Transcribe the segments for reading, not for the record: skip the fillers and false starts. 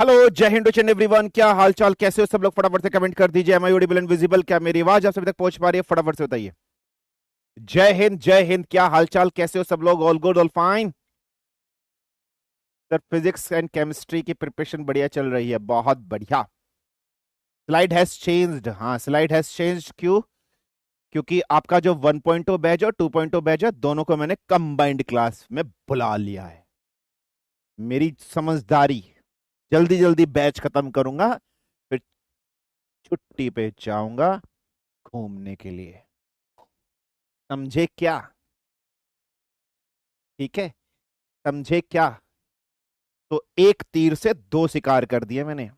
Hello, जय Hind to everyone. क्या हाल चाल, कैसे हो सब लोग? फटाफट से कमेंट कर दीजिए। Am I audible and visible? क्या मेरी आवाज आप सभी तक पहुंच पा रही है? फटाफट से बताइए। जय हिंद, जय हिंद। क्या हाल चाल, कैसे हो सब लोग? All good, all fine. Sir, physics and chemistry की प्रिपरेशन बढ़िया चल रही है, बहुत बढ़िया। Slide has changed. हाँ, स्लाइड हैज चेंज्ड। क्यों? क्योंकि आपका जो 1.0 बैच और 2.0 बैच है, दोनों को मैंने कंबाइंड क्लास में बुला लिया है। मेरी समझदारी, जल्दी जल्दी बैच खत्म करूंगा, फिर छुट्टी पे जाऊंगा घूमने के लिए। समझे क्या? ठीक है, समझे क्या? तो एक तीर से दो शिकार कर दिए मैंने।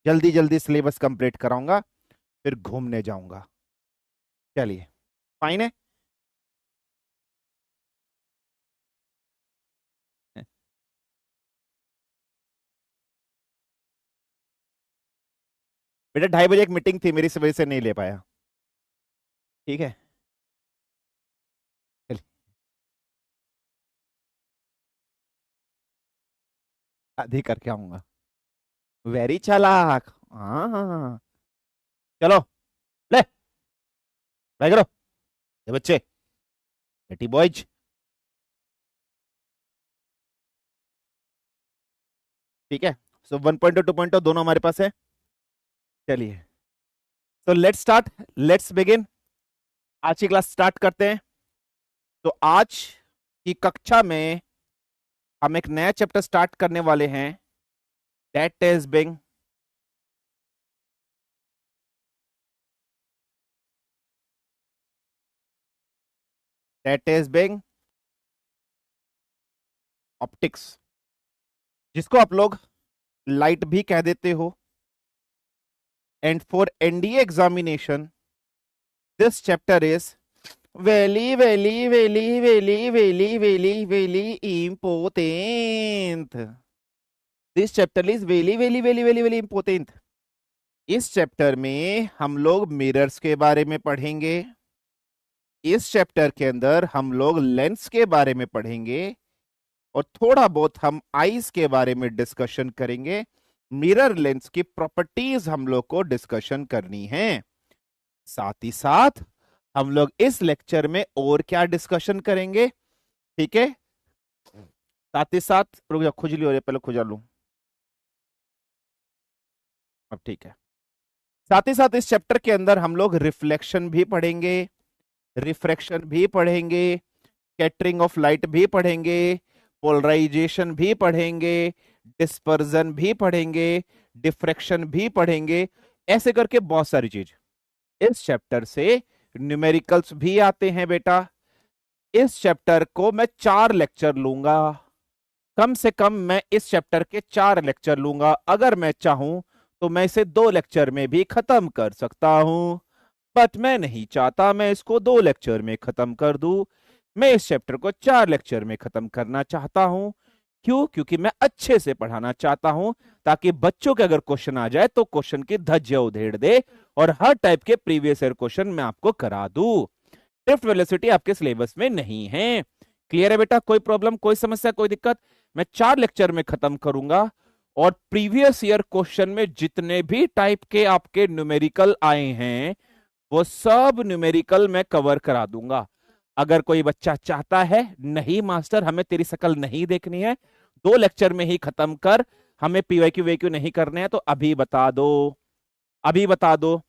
जल्दी जल्दी सिलेबस कंप्लीट कराऊंगा, फिर घूमने जाऊंगा। चलिए, फाइन है। बेटा, 2:30 एक मीटिंग थी मेरी, इस वजह से नहीं ले पाया। ठीक है, चलिए, आधी करके आऊंगा। वेरी चालाक। हाँ हाँ हाँ। चलो, ले, बैग करो। ये बच्चे, बेटी बॉयज। ठीक है, सो 1.0 2.0 दोनों हमारे पास है। चलिए, तो लेट्स स्टार्ट, लेट्स बिगिन। आज की क्लास स्टार्ट करते हैं। तो आज की कक्षा में हम एक नया चैप्टर स्टार्ट करने वाले हैं। That is being that is being optics, जिसको आप लोग लाइट भी कह देते हो। And for NDA examination this chapter is very very very very very very very important. This chapter is very very very very very important. इस chapter में हम लोग मिरर्स के बारे में पढ़ेंगे। इस चैप्टर के अंदर हम लोग लेंस के बारे में पढ़ेंगे, और थोड़ा बहुत हम आईज के बारे में डिस्कशन करेंगे। मिरर लेंस की प्रॉपर्टीज हम लोग को डिस्कशन करनी है। साथ ही साथ हम लोग इस लेक्चर में और क्या डिस्कशन करेंगे? ठीक है, साथ ही साथ, रुक जा, खुजली हो रही है, पहले खुजा लूं। अब ठीक है। साथ ही साथ इस चैप्टर के अंदर हम लोग रिफ्लेक्शन भी पढ़ेंगे, रिफ्रैक्शन भी पढ़ेंगे, स्कैटरिंग ऑफ लाइट भी पढ़ेंगे, पोलराइजेशन भी पढ़ेंगे, डिस्पर्जन भी पढ़ेंगे, डिफ्रैक्शन भी पढ़ेंगे। ऐसे करके बहुत सारी चीज। इस चैप्टर से न्यूमेरिकल्स भी आते हैं बेटा। इस चैप्टर को मैं 4 लेक्चर लूंगा। कम से कम मैं इस चैप्टर के 4 लेक्चर लूंगा। अगर मैं चाहूं तो मैं इसे 2 लेक्चर में भी खत्म कर सकता हूं, बट मैं नहीं चाहता मैं इसको 2 लेक्चर में खत्म कर दूं। मैं इस चैप्टर को 4 लेक्चर में खत्म करना चाहता हूं। क्यों? क्योंकि मैं अच्छे से पढ़ाना चाहता हूं, ताकि बच्चों के अगर क्वेश्चन आ जाए तो क्वेश्चन की धज्जियां उधेड़ दे, और हर टाइप के प्रीवियस ईयर क्वेश्चन मैं आपको करा दूं। ड्रिफ्ट वेलोसिटी आपके सिलेबस में नहीं है। क्लियर है बेटा? कोई प्रॉब्लम, कोई समस्या, कोई दिक्कत? मैं 4 लेक्चर में खत्म करूंगा, और प्रीवियस ईयर क्वेश्चन में जितने भी टाइप के आपके न्यूमेरिकल आए हैं, वो सब न्यूमेरिकल मैं कवर करा दूंगा। अगर कोई बच्चा चाहता है, नहीं मास्टर हमें तेरी शकल नहीं देखनी है, 2 लेक्चर में ही खत्म कर, हमें पीवाईक्यू वेक्यू नहीं करने हैं, तो अभी बता दो, अभी बता दो,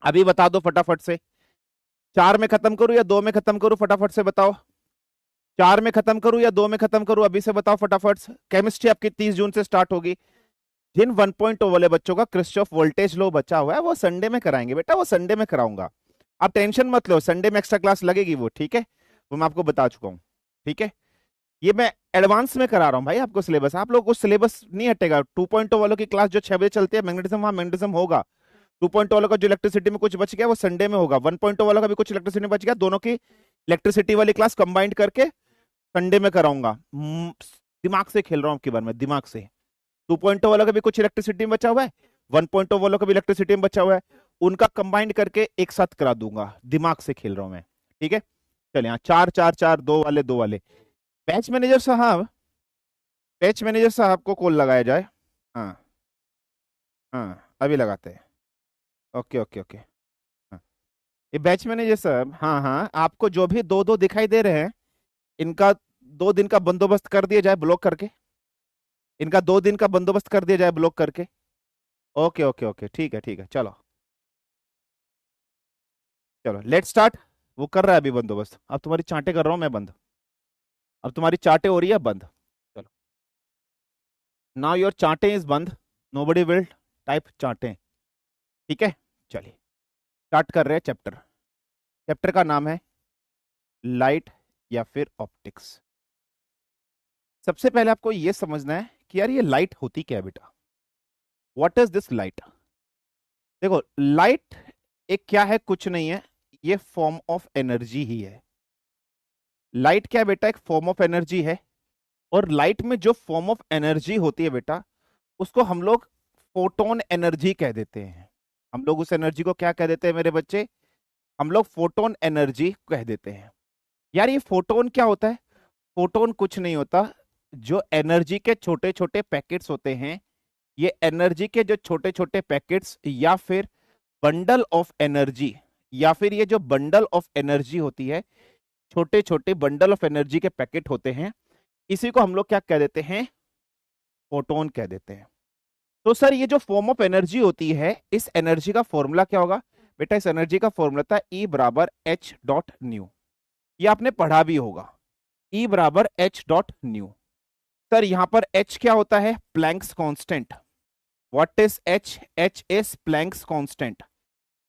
अभी बता दो फटाफट से। 4 में खत्म करूं या 2 में खत्म करूं? फटाफट से बताओ। 4 में खत्म करूं या 2 में खत्म करूं? अभी से बताओ फटाफट से। केमिस्ट्री आपकी 30 जून से स्टार्ट होगी। जिन 1.0 वाले बच्चों का क्रिस्टोफ वोल्टेज लो बचा हुआ है, वो संडे में कराएंगे बेटा, वो संडे में कराऊंगा। आप टेंशन मत लो, संडे में एक्स्ट्रा क्लास लगेगी वो, ठीक है? वो मैं आपको बता चुका हूं। ठीक है, ये मैं एडवांस में करा रहा हूं भाई आपको सिलेबस। आप लोग को सिलेबस नहीं हटेगा। 2.0 वालों की क्लास जो 6 बजे चलती है मैग्नेटिज्म, वहां मैग्नेटिज्म होगा। 2.0 वालों का जो इलेक्ट्रिसिटी में कुछ बच गया वो संडे में होगा। 1.0 वालों का भी कुछ इलेक्ट्रिसिटी में बच गया, दोनों की इलेक्ट्रिसिटी वाली क्लास कंबाइंड करके संडे में कराऊंगा। दिमाग से खेल रहा हूं आपकी बार में, दिमाग से। 2.0 वालों का भी कुछ इलेक्ट्रिसिटी में बचा हुआ है, 1.0 वालों का भी इलेक्ट्रिसिटी में बचा हुआ है, उनका कंबाइंड करके एक साथ करा दूंगा। दिमाग से खेल रहा हूं मैं, ठीक है? चलिए, यहाँ 4 4 4, 2 वाले 2 वाले। बैच मैनेजर साहब, बैच मैनेजर साहब को कॉल लगाया जाए। हाँ, हाँ अभी लगाते हैं। Okay okay okay. हाँ ये बैच मैनेजर साहब, हाँ हाँ, आपको जो भी दो दो दिखाई दे रहे हैं, इनका 2 दिन का बंदोबस्त कर दिया जाए ब्लॉक करके। इनका 2 दिन का बंदोबस्त कर दिया जाए ब्लॉक करके। ओके ओके ओके, ठीक है, चलो चलो लेट स्टार्ट। वो कर रहा है अभी बंदोबस्त। अब तुम्हारी चांटे कर रहा हूं मैं बंद। अब तुम्हारी चाटे हो रही है बंद। चलो, नाउ योर चांटे इज बंद। नोबडी विल टाइप चांटे। ठीक है, चलिए स्टार्ट कर रहे हैं चैप्टर। चैप्टर का नाम है लाइट या फिर ऑप्टिक्स। सबसे पहले आपको यह समझना है कि यार ये लाइट होती क्या है बेटा। What is this light. देखो लाइट एक क्या है, कुछ नहीं है, ये फॉर्म ऑफ एनर्जी ही है। लाइट क्या है बेटा, एक फॉर्म ऑफ एनर्जी है। और लाइट में जो फॉर्म ऑफ एनर्जी होती है बेटा, उसको हम लोग फोटोन एनर्जी कह देते हैं। हम लोग उस एनर्जी को क्या कह देते हैं मेरे बच्चे, हम लोग फोटोन एनर्जी कह देते हैं। यार ये फोटोन क्या होता है, फोटोन कुछ नहीं होता, जो एनर्जी के छोटे छोटे पैकेट्स होते हैं, ये एनर्जी के जो छोटे छोटे पैकेट्स या फिर बंडल ऑफ एनर्जी, या फिर ये जो बंडल ऑफ एनर्जी होती है, छोटे छोटे बंडल ऑफ एनर्जी के पैकेट होते हैं, इसी को हम लोग क्या कह देते हैं, फोटोन कह देते हैं। तो सर ये जो फॉर्म ऑफ एनर्जी होती है, इस एनर्जी का फॉर्मूला क्या होगा बेटा, इस एनर्जी का फॉर्मूला था E बराबर एच डॉट न्यू। ये आपने पढ़ा भी होगा, E बराबर एच डॉट न्यू। सर यहां पर H क्या होता है, Planck's constant. What is H, H is Planck's constant.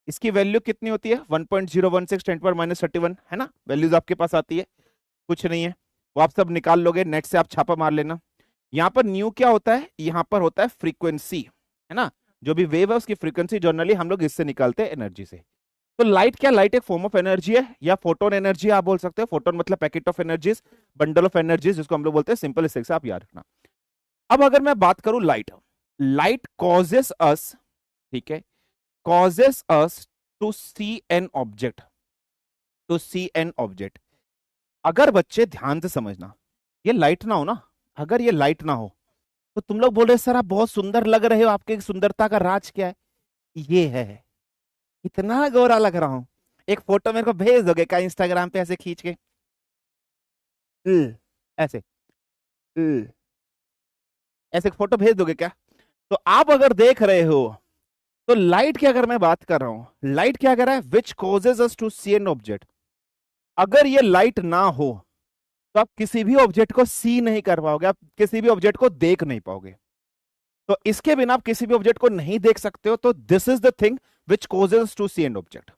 इसकी वैल्यू कितनी होती है, 1.016 10 पर -31 है ना, वैल्यूज आपके पास आती है, कुछ नहीं है, वो आप सब निकाल लोगे, नेट से आप छापा मार लेना। यहाँ पर न्यू क्या होता है, यहाँ पर होता है फ्रीक्वेंसी, है ना, जो भी वेव है उसकी फ्रीक्वेंसी, जनरली हम लोग इससे निकालते हैं एनर्जी से। तो लाइट क्या, लाइट एक फॉर्म ऑफ एनर्जी है, या फोटोन एनर्जी आप बोल सकते हो। फोटोन मतलब packet of energies, bundle of energies, जिसको हम लोग बोलते हैं, सिंपल इस से आप याद रखना। अब अगर मैं बात करूं लाइट, लाइट कॉजेस अस, ठीक है, causes us to see an object, to see an object. अगर बच्चे ध्यान से समझना, ये लाइट ना हो ना, अगर ये लाइट ना हो तो तुम लोग बोल रहे सर आप बहुत सुंदर लग रहे हो, आपके सुंदरता का राज क्या है, ये है, इतना गोरा लग रहा हूं। एक फोटो मेरे को भेज दोगे क्या इंस्टाग्राम पे, ऐसे खींच के, ऐसे ऐसे फोटो भेज दोगे क्या। तो आप अगर देख रहे हो, तो लाइट की अगर मैं बात कर रहा हूं, लाइट क्या कर रहा है, which causes us to see an object. अगर ये लाइट ना हो तो आप किसी भी ऑब्जेक्ट को सी नहीं कर पाओगे, आप किसी भी ऑब्जेक्ट को देख नहीं पाओगे। तो इसके बिना आप किसी भी ऑब्जेक्ट को नहीं देख सकते हो। तो this is the thing which causes to see an object.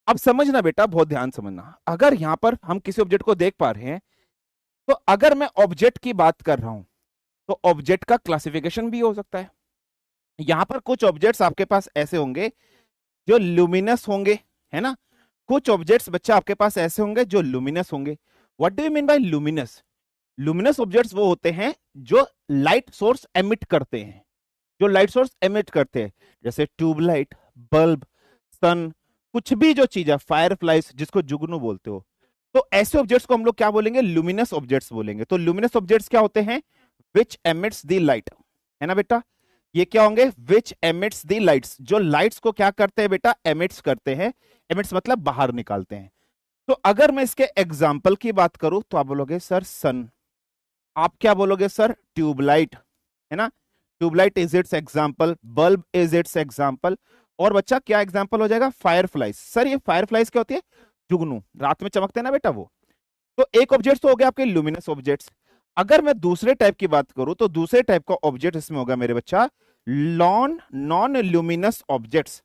अब समझना बेटा, बहुत ध्यान समझना, अगर यहां पर हम किसी ऑब्जेक्ट को देख पा रहे हैं, तो अगर मैं ऑब्जेक्ट की बात कर रहा हूं, तो ऑब्जेक्ट का क्लासिफिकेशन भी हो सकता है। यहां पर कुछ ऑब्जेक्ट्स आपके पास ऐसे होंगे जो ल्यूमिनस होंगे, है ना, कुछ ऑब्जेक्ट्स बच्चा आपके पास ऐसे होंगे जो लुमिनस होंगे। What do you mean by luminous. Luminous objects वो होते हैं जो लाइट सोर्स एमिट करते हैं, जो लाइट सोर्स एमिट करते हैं, जैसे ट्यूबलाइट, बल्ब, सन, कुछ भी जो चीज है, फायर फ्लाइज जिसको जुगनू बोलते हो, तो ऐसे ऑब्जेक्ट्स को हम लोग क्या बोलेंगे, लुमिनस ऑब्जेक्ट्स बोलेंगे। तो लुमिनस ऑब्जेक्ट्स क्या होते हैं, विच एमिट्स द लाइट, है ना बेटा, ये क्या होंगे, विच एमिट्स द लाइट्स, जो लाइट्स को क्या करते हैं बेटा, एमिट्स करते हैं। एमिट्स मतलब बाहर निकालते हैं। तो अगर मैं इसके एग्जाम्पल की बात करूं, तो आप बोलोगे सर सन, आप क्या बोलोगे सर, ट्यूबलाइट, है ना, tube light is its example, bulb is its example, और बच्चा क्या एग्जाम्पल हो जाएगा, फायर फ्लाइज। सर ये फायर फ्लाइज क्या होती है, जुगनू, रात में चमकते हैं ना बेटा वो। तो एक ऑब्जेक्ट तो हो गया आपके लुमिनस ऑब्जेक्ट्स। अगर मैं दूसरे टाइप की बात करूं, तो दूसरे टाइप का ऑब्जेक्ट इसमें होगा मेरे बच्चा नॉन लुमिनस ऑब्जेक्ट्स।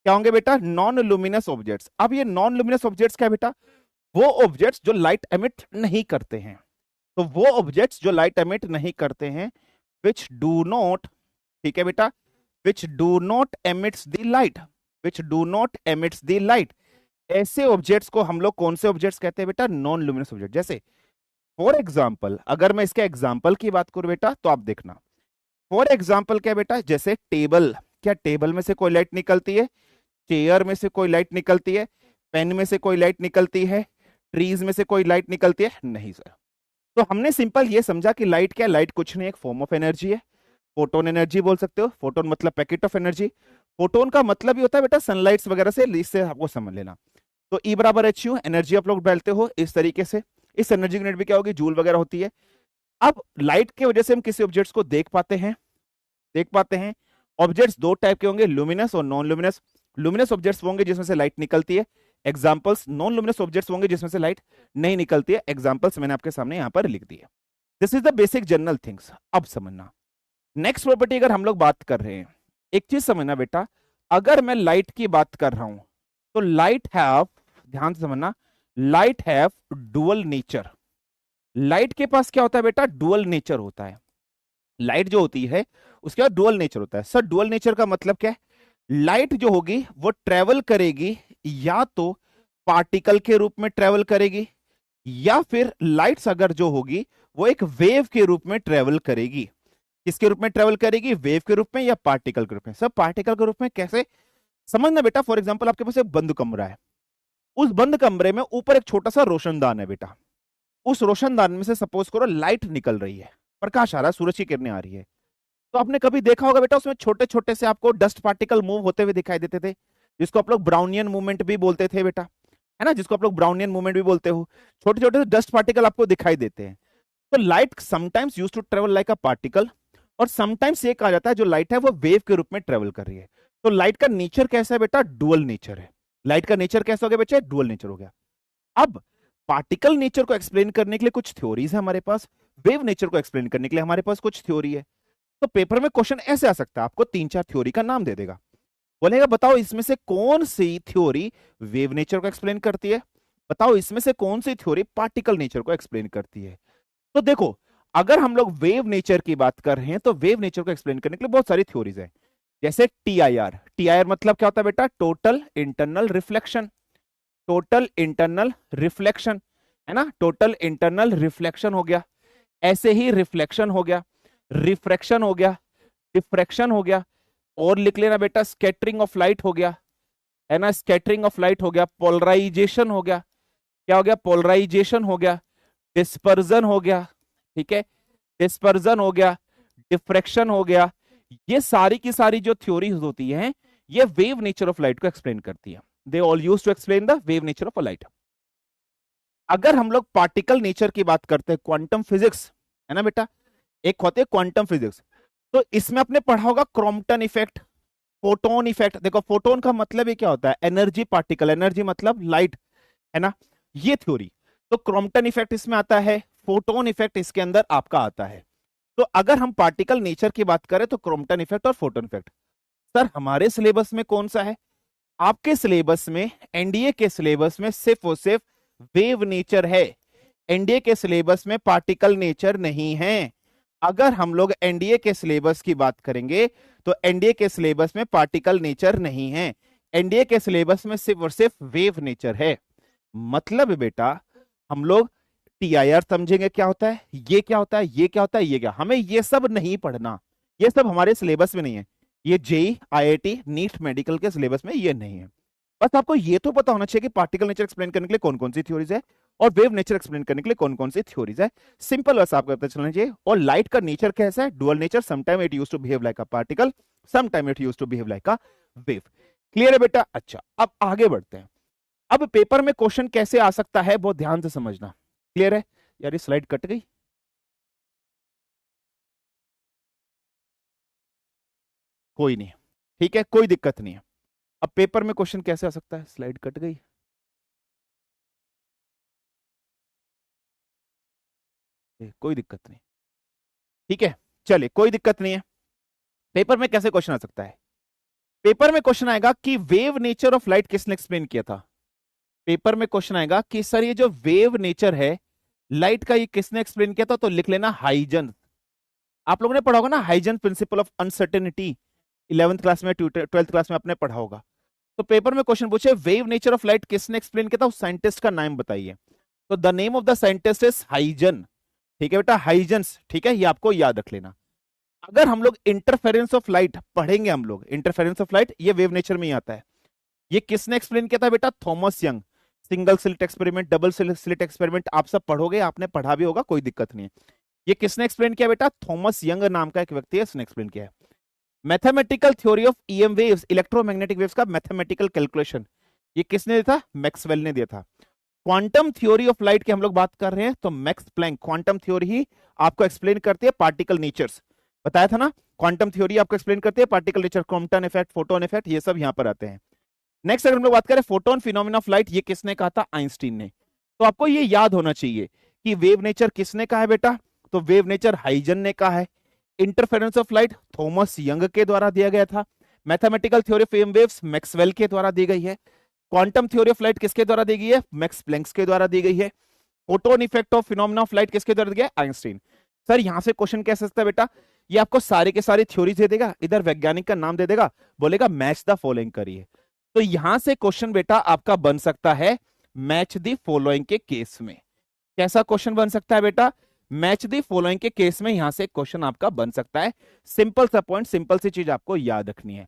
क्या होंगे बेटा, नॉन लुमिनस ऑब्जेक्ट्स। अब ये नॉन लुमिनस ऑब्जेक्ट्स क्या है बेटा, वो ऑब्जेक्ट्स जो लाइट एमिट नहीं करते हैं। तो वो ऑब्जेक्ट्स जो लाइट एमिट नहीं करते हैं, विच डू नॉट, ठीक है बेटा, which do not emits the light, which do not emits the light, ऐसे ऑब्जेक्ट्स को हम लोग कौन से ऑब्जेक्ट्स कहते हैं बेटा, नॉन लुमिनस ऑब्जेक्ट। जैसे फॉर एग्जाम्पल, अगर मैं इसके एग्जाम्पल की बात करूं बेटा, तो आप देखना, फॉर एग्जाम्पल क्या बेटा, जैसे टेबल, क्या टेबल में से कोई लाइट निकलती है, चेयर में से कोई लाइट निकलती है, पेन में से कोई लाइट निकलती है, ट्रीज में से कोई लाइट निकलती है, नहीं सर। तो हमने सिंपल ये समझा कि लाइट क्या, लाइट कुछ नहीं, एक फॉर्म ऑफ एनर्जी है। फोटोन एनर्जी बोल सकते हो, फोटोन मतलब पैकेट ऑफ एनर्जी। फोटोन का मतलब ही होता है बेटा सनलाइट्स वगैरह से, इससे आपको समझ लेना। तो ई बराबर एच यू, एनर्जी आप लोग डालते हो इस तरीके से, इस एनर्जी की यूनिट भी क्या होगी, जूल वगैरह होती है। अब लाइट की वजह से हम किसी ऑब्जेक्ट्स को देख पाते हैं, देख पाते हैं। ऑब्जेक्ट्स दो टाइप के होंगे, लुमिनस और नॉन लुमिनस। लुमिनस ऑब्जेक्ट्स होंगे जिसमें से लाइट निकलती है, एग्जांपल्स। नॉन लुमिनस ऑब्जेक्ट्स होंगे जिसमें से लाइट नहीं निकलती है, एग्जांपल्स मैंने आपके सामने यहां पर लिख दिए। This is the basic general things. अब समझना नेक्स्ट प्रॉपर्टी, अगर हम लोग बात कर रहे हैं, एक चीज समझना बेटा, अगर मैं लाइट की बात कर रहा हूं तो लाइट हैव, ध्यान से समझना, light have dual nature. Light के पास क्या होता है बेटा, डुअल नेचर होता है। लाइट जो होती है उसके बाद डुअल नेचर होता है। सर डुअल नेचर का मतलब क्या है? लाइट जो होगी वो ट्रेवल करेगी या तो पार्टिकल के रूप में ट्रेवल करेगी, या फिर लाइट्स अगर जो होगी वो एक वेव के रूप में ट्रेवल करेगी। किसके रूप में ट्रेवल करेगी, वेव के रूप में या पार्टिकल के रूप में? सब पार्टिकल के रूप में। कैसे समझना बेटा, फॉर एग्जांपल आपके पास एक बंद कमरा है, उस बंद कमरे में ऊपर एक छोटा सा रोशनदान है बेटा, उस रोशनदान में से सपोज करो लाइट निकल रही है, प्रकाश आ रहा है, सूरज की किरणें आ रही है। तो आपने कभी देखा होगा बेटा उसमें छोटे छोटे से आपको डस्ट पार्टिकल मूव होते हुए दिखाई देते थे, जिसको आप लोग ब्राउनियन मूवमेंट भी बोलते थे बेटा, है ना, जिसको आप लोग ब्राउनियन मूवमेंट भी बोलते हो। छोटे छोटे डस्ट पार्टिकल आपको दिखाई देते हैं। तो light sometimes use to travel like a particle, और समटाइम्स ये कहा जाता है जो लाइट है वो वेव के रूप में ट्रेवल कर रही है। तो लाइट का नेचर कैसा है बेटा, डुअल नेचर है। लाइट का नेचर कैसा हो गया बच्चे, डुअल नेचर हो गया। अब पार्टिकल नेचर को एक्सप्लेन करने के लिए कुछ थ्योरीज है हमारे पास, वेव नेचर को एक्सप्लेन करने के लिए हमारे पास कुछ थ्योरी है। तो पेपर में क्वेश्चन ऐसे आ सकता है, आपको तीन चार थ्योरी का नाम दे देगा, बोलेगा बताओ इसमें से कौन सी थ्योरी वेव नेचर को एक्सप्लेन करती है, बताओ इसमें से कौन सी थ्योरी पार्टिकल नेचर को एक्सप्लेन करती है। तो देखो, अगर हम लोग वेव नेचर की बात कर रहे हैं तो वेव नेचर को एक्सप्लेन करने के लिए बहुत सारी थ्योरीज है, जैसे टीआईआर। टीआईआर मतलब क्या होता है बेटा, total internal reflection. Total internal reflection, है ना, टोटल इंटरनल रिफ्लेक्शन हो गया। ऐसे ही रिफ्लेक्शन हो गया, रिफ्रैक्शन हो गया, डिफ्रैक्शन हो गया, और लिख लेना बेटा स्कैटरिंग ऑफ लाइट हो गया, है ना, स्कैटरिंग ऑफ लाइट हो गया, पोलराइजेशन हो गया, क्या हो गया, पोलराइजेशन हो गया, डिस्पर्जन हो गया, ठीक है, डिस्पर्जन हो गया, डिफ्रैक्शन हो गया। ये सारी की सारी जो थ्योरीज होती हैं ये वेव नेचर ऑफ लाइट को एक्सप्लेन करती है। They all use to explain the wave nature of a light. अगर हम लोग पार्टिकल नेचर की बात करते हैं, क्वांटम फिजिक्स, है ना बेटा, एक होते हैं क्वांटम फिजिक्स, तो इसमें आपने पढ़ा होगा क्रॉम्पटन इफेक्ट, फोटोन इफेक्ट। देखो फोटोन का मतलब ये क्या होता है, एनर्जी पार्टिकल, एनर्जी मतलब लाइट, है ना, ये थ्योरी। तो क्रॉम्पटन इफेक्ट इसमें आता है, फोटोन इफेक्ट इसके अंदर आपका आता है। तो अगर हम पार्टिकल नेचर की बात करें तो क्रॉम्पटन इफेक्ट और फोटोन इफेक्ट। सर हमारे सिलेबस में कौन सा है? आपके सिलेबस में, एनडीए के सिलेबस में सिर्फ और सिर्फ वेव नेचर है। एनडीए के सिलेबस में पार्टिकल नेचर नहीं है। अगर हम लोग एनडीए के सिलेबस की बात करेंगे तो एनडीए के सिलेबस में पार्टिकल नेचर नहीं है, एनडीए के सिलेबस में सिर्फ और सिर्फ वेव नेचर है। मतलब बेटा हम लोग टीआईआर समझेंगे क्या होता है, ये क्या होता है, ये क्या होता है, ये क्या, हमें ये सब नहीं पढ़ना, ये सब हमारे सिलेबस में नहीं है। ये जेई, आईआईटी, नीट, मेडिकल के सिलेबस में ये नहीं है। बस आपको ये तो पता होना चाहिए कि पार्टिकल नेचर एक्सप्लेन करने के लिए कौन कौन सी थ्योरीज है और वेव नेचर एक्सप्लेन करने के लिए कौन कौन सी थ्योरीज है। सिंपल बस आपको पता चलना चाहिए। और लाइट का नेचर कैसा है, dual nature, sometime it use to behave like a particle, sometime it use to behave like a wave. Clear है बेटा? अच्छा अब आगे बढ़ते हैं। अब पेपर में क्वेश्चन कैसे आ सकता है बहुत ध्यान से समझना। क्लियर है? यार ये स्लाइड कट गई, कोई नहीं, ठीक है, कोई दिक्कत नहीं है। अब पेपर में क्वेश्चन कैसे आ सकता है, स्लाइड कट गई, कोई दिक्कत नहीं, ठीक है, चलिए कोई दिक्कत नहीं है। पेपर में कैसे क्वेश्चन आ सकता है? पेपर में क्वेश्चन आएगा कि वेव नेचर ऑफ लाइट किसने एक्सप्लेन किया था। पेपर में क्वेश्चन आएगा कि सर ये जो वेव नेचर है लाइट का ये किसने एक्सप्लेन किया था, तो लिख लेना हाइजन। आप लोगों ने पढ़ा होगा ना Huygens principle of uncertainty, 11th class में, 12th क्लास में आपने पढ़ा होगा। तो पेपर में क्वेश्चन पूछे वेव नेचर ऑफ लाइट किसने एक्सप्लेन किया था, उस साइंटिस्ट का नाम बताइए। तो the name of the scientist is Huygens. ठीक है बेटा, हाइजन्स, ठीक है, ये आपको याद रख लेना। अगर हम लोग इंटरफेरेंस ऑफ लाइट पढ़ेंगे, हम लोग इंटरफेरेंस ऑफ लाइट, ये वेव नेचर में ही आता है। ये किसने एक्सप्लेन किया था बेटा, Thomas young. Single slit experiment, double slit experiment आप सब पढ़ोगे, आपने पढ़ा भी होगा, कोई दिक्कत नहीं है। ये किसने एक्सप्लेन किया बेटा? थॉमस यंग नाम का एक व्यक्ति है, उसने एक्सप्लेन किया है। Mathematical theory of EM waves, electromagnetic waves का मैथमेटिकल कैलकुलेशन, ये किसने दिया था? मैक्सवेल ने दिया था। क्वांटम थ्योरी ऑफ लाइट की हम लोग बात कर रहे हैं, तो मैक्स प्लैंक क्वांटम थ्योरी ही आपको एक्सप्लेन करती है पार्टिकल नेचर्स, बताया था ना, क्वांटम थ्योरी आपको एक्सप्लेन करती है particle nature, Crompton effect, photon effect, ये सब यहां पर आते हैं। नेक्स्ट अगर हम लोग बात करें फोटोन फिनोमेना ऑफ लाइट, ये किसने कहा था? आइंस्टीन ने। तो आपको ये याद होना चाहिए कि वेव नेचर किसने कहा है बेटा? तो वेव नेचर हाइजन ने कहा है। Interference of light Thomas young के द्वारा दिया गया था। Mathematical theory of waves Maxwell के द्वारा दी गई है। क्वांटम थ्योरी ऑफ लाइट किसके द्वारा दी गई है? मैक्स प्लैंक के द्वारा दी गई है। Photon effect of phenomena of light किसके द्वारा दिया है? आइंस्टीन। सर यहां से क्वेश्चन कैसे सकता है बेटा? ये आपको सारे के सारी थ्योरी दे देगा, इधर वैज्ञानिक का नाम दे देगा, बोलेगा मैच द फॉलोइंग करिए। तो यहां से क्वेश्चन बेटा आपका बन सकता है मैच द फॉलोइंग के केस में। कैसा क्वेश्चन बन सकता है बेटा? मैच द फॉलोइंग के केस में यहां से क्वेश्चन आपका बन सकता है। सिंपल सा पॉइंट, सिंपल सी चीज आपको याद रखनी है।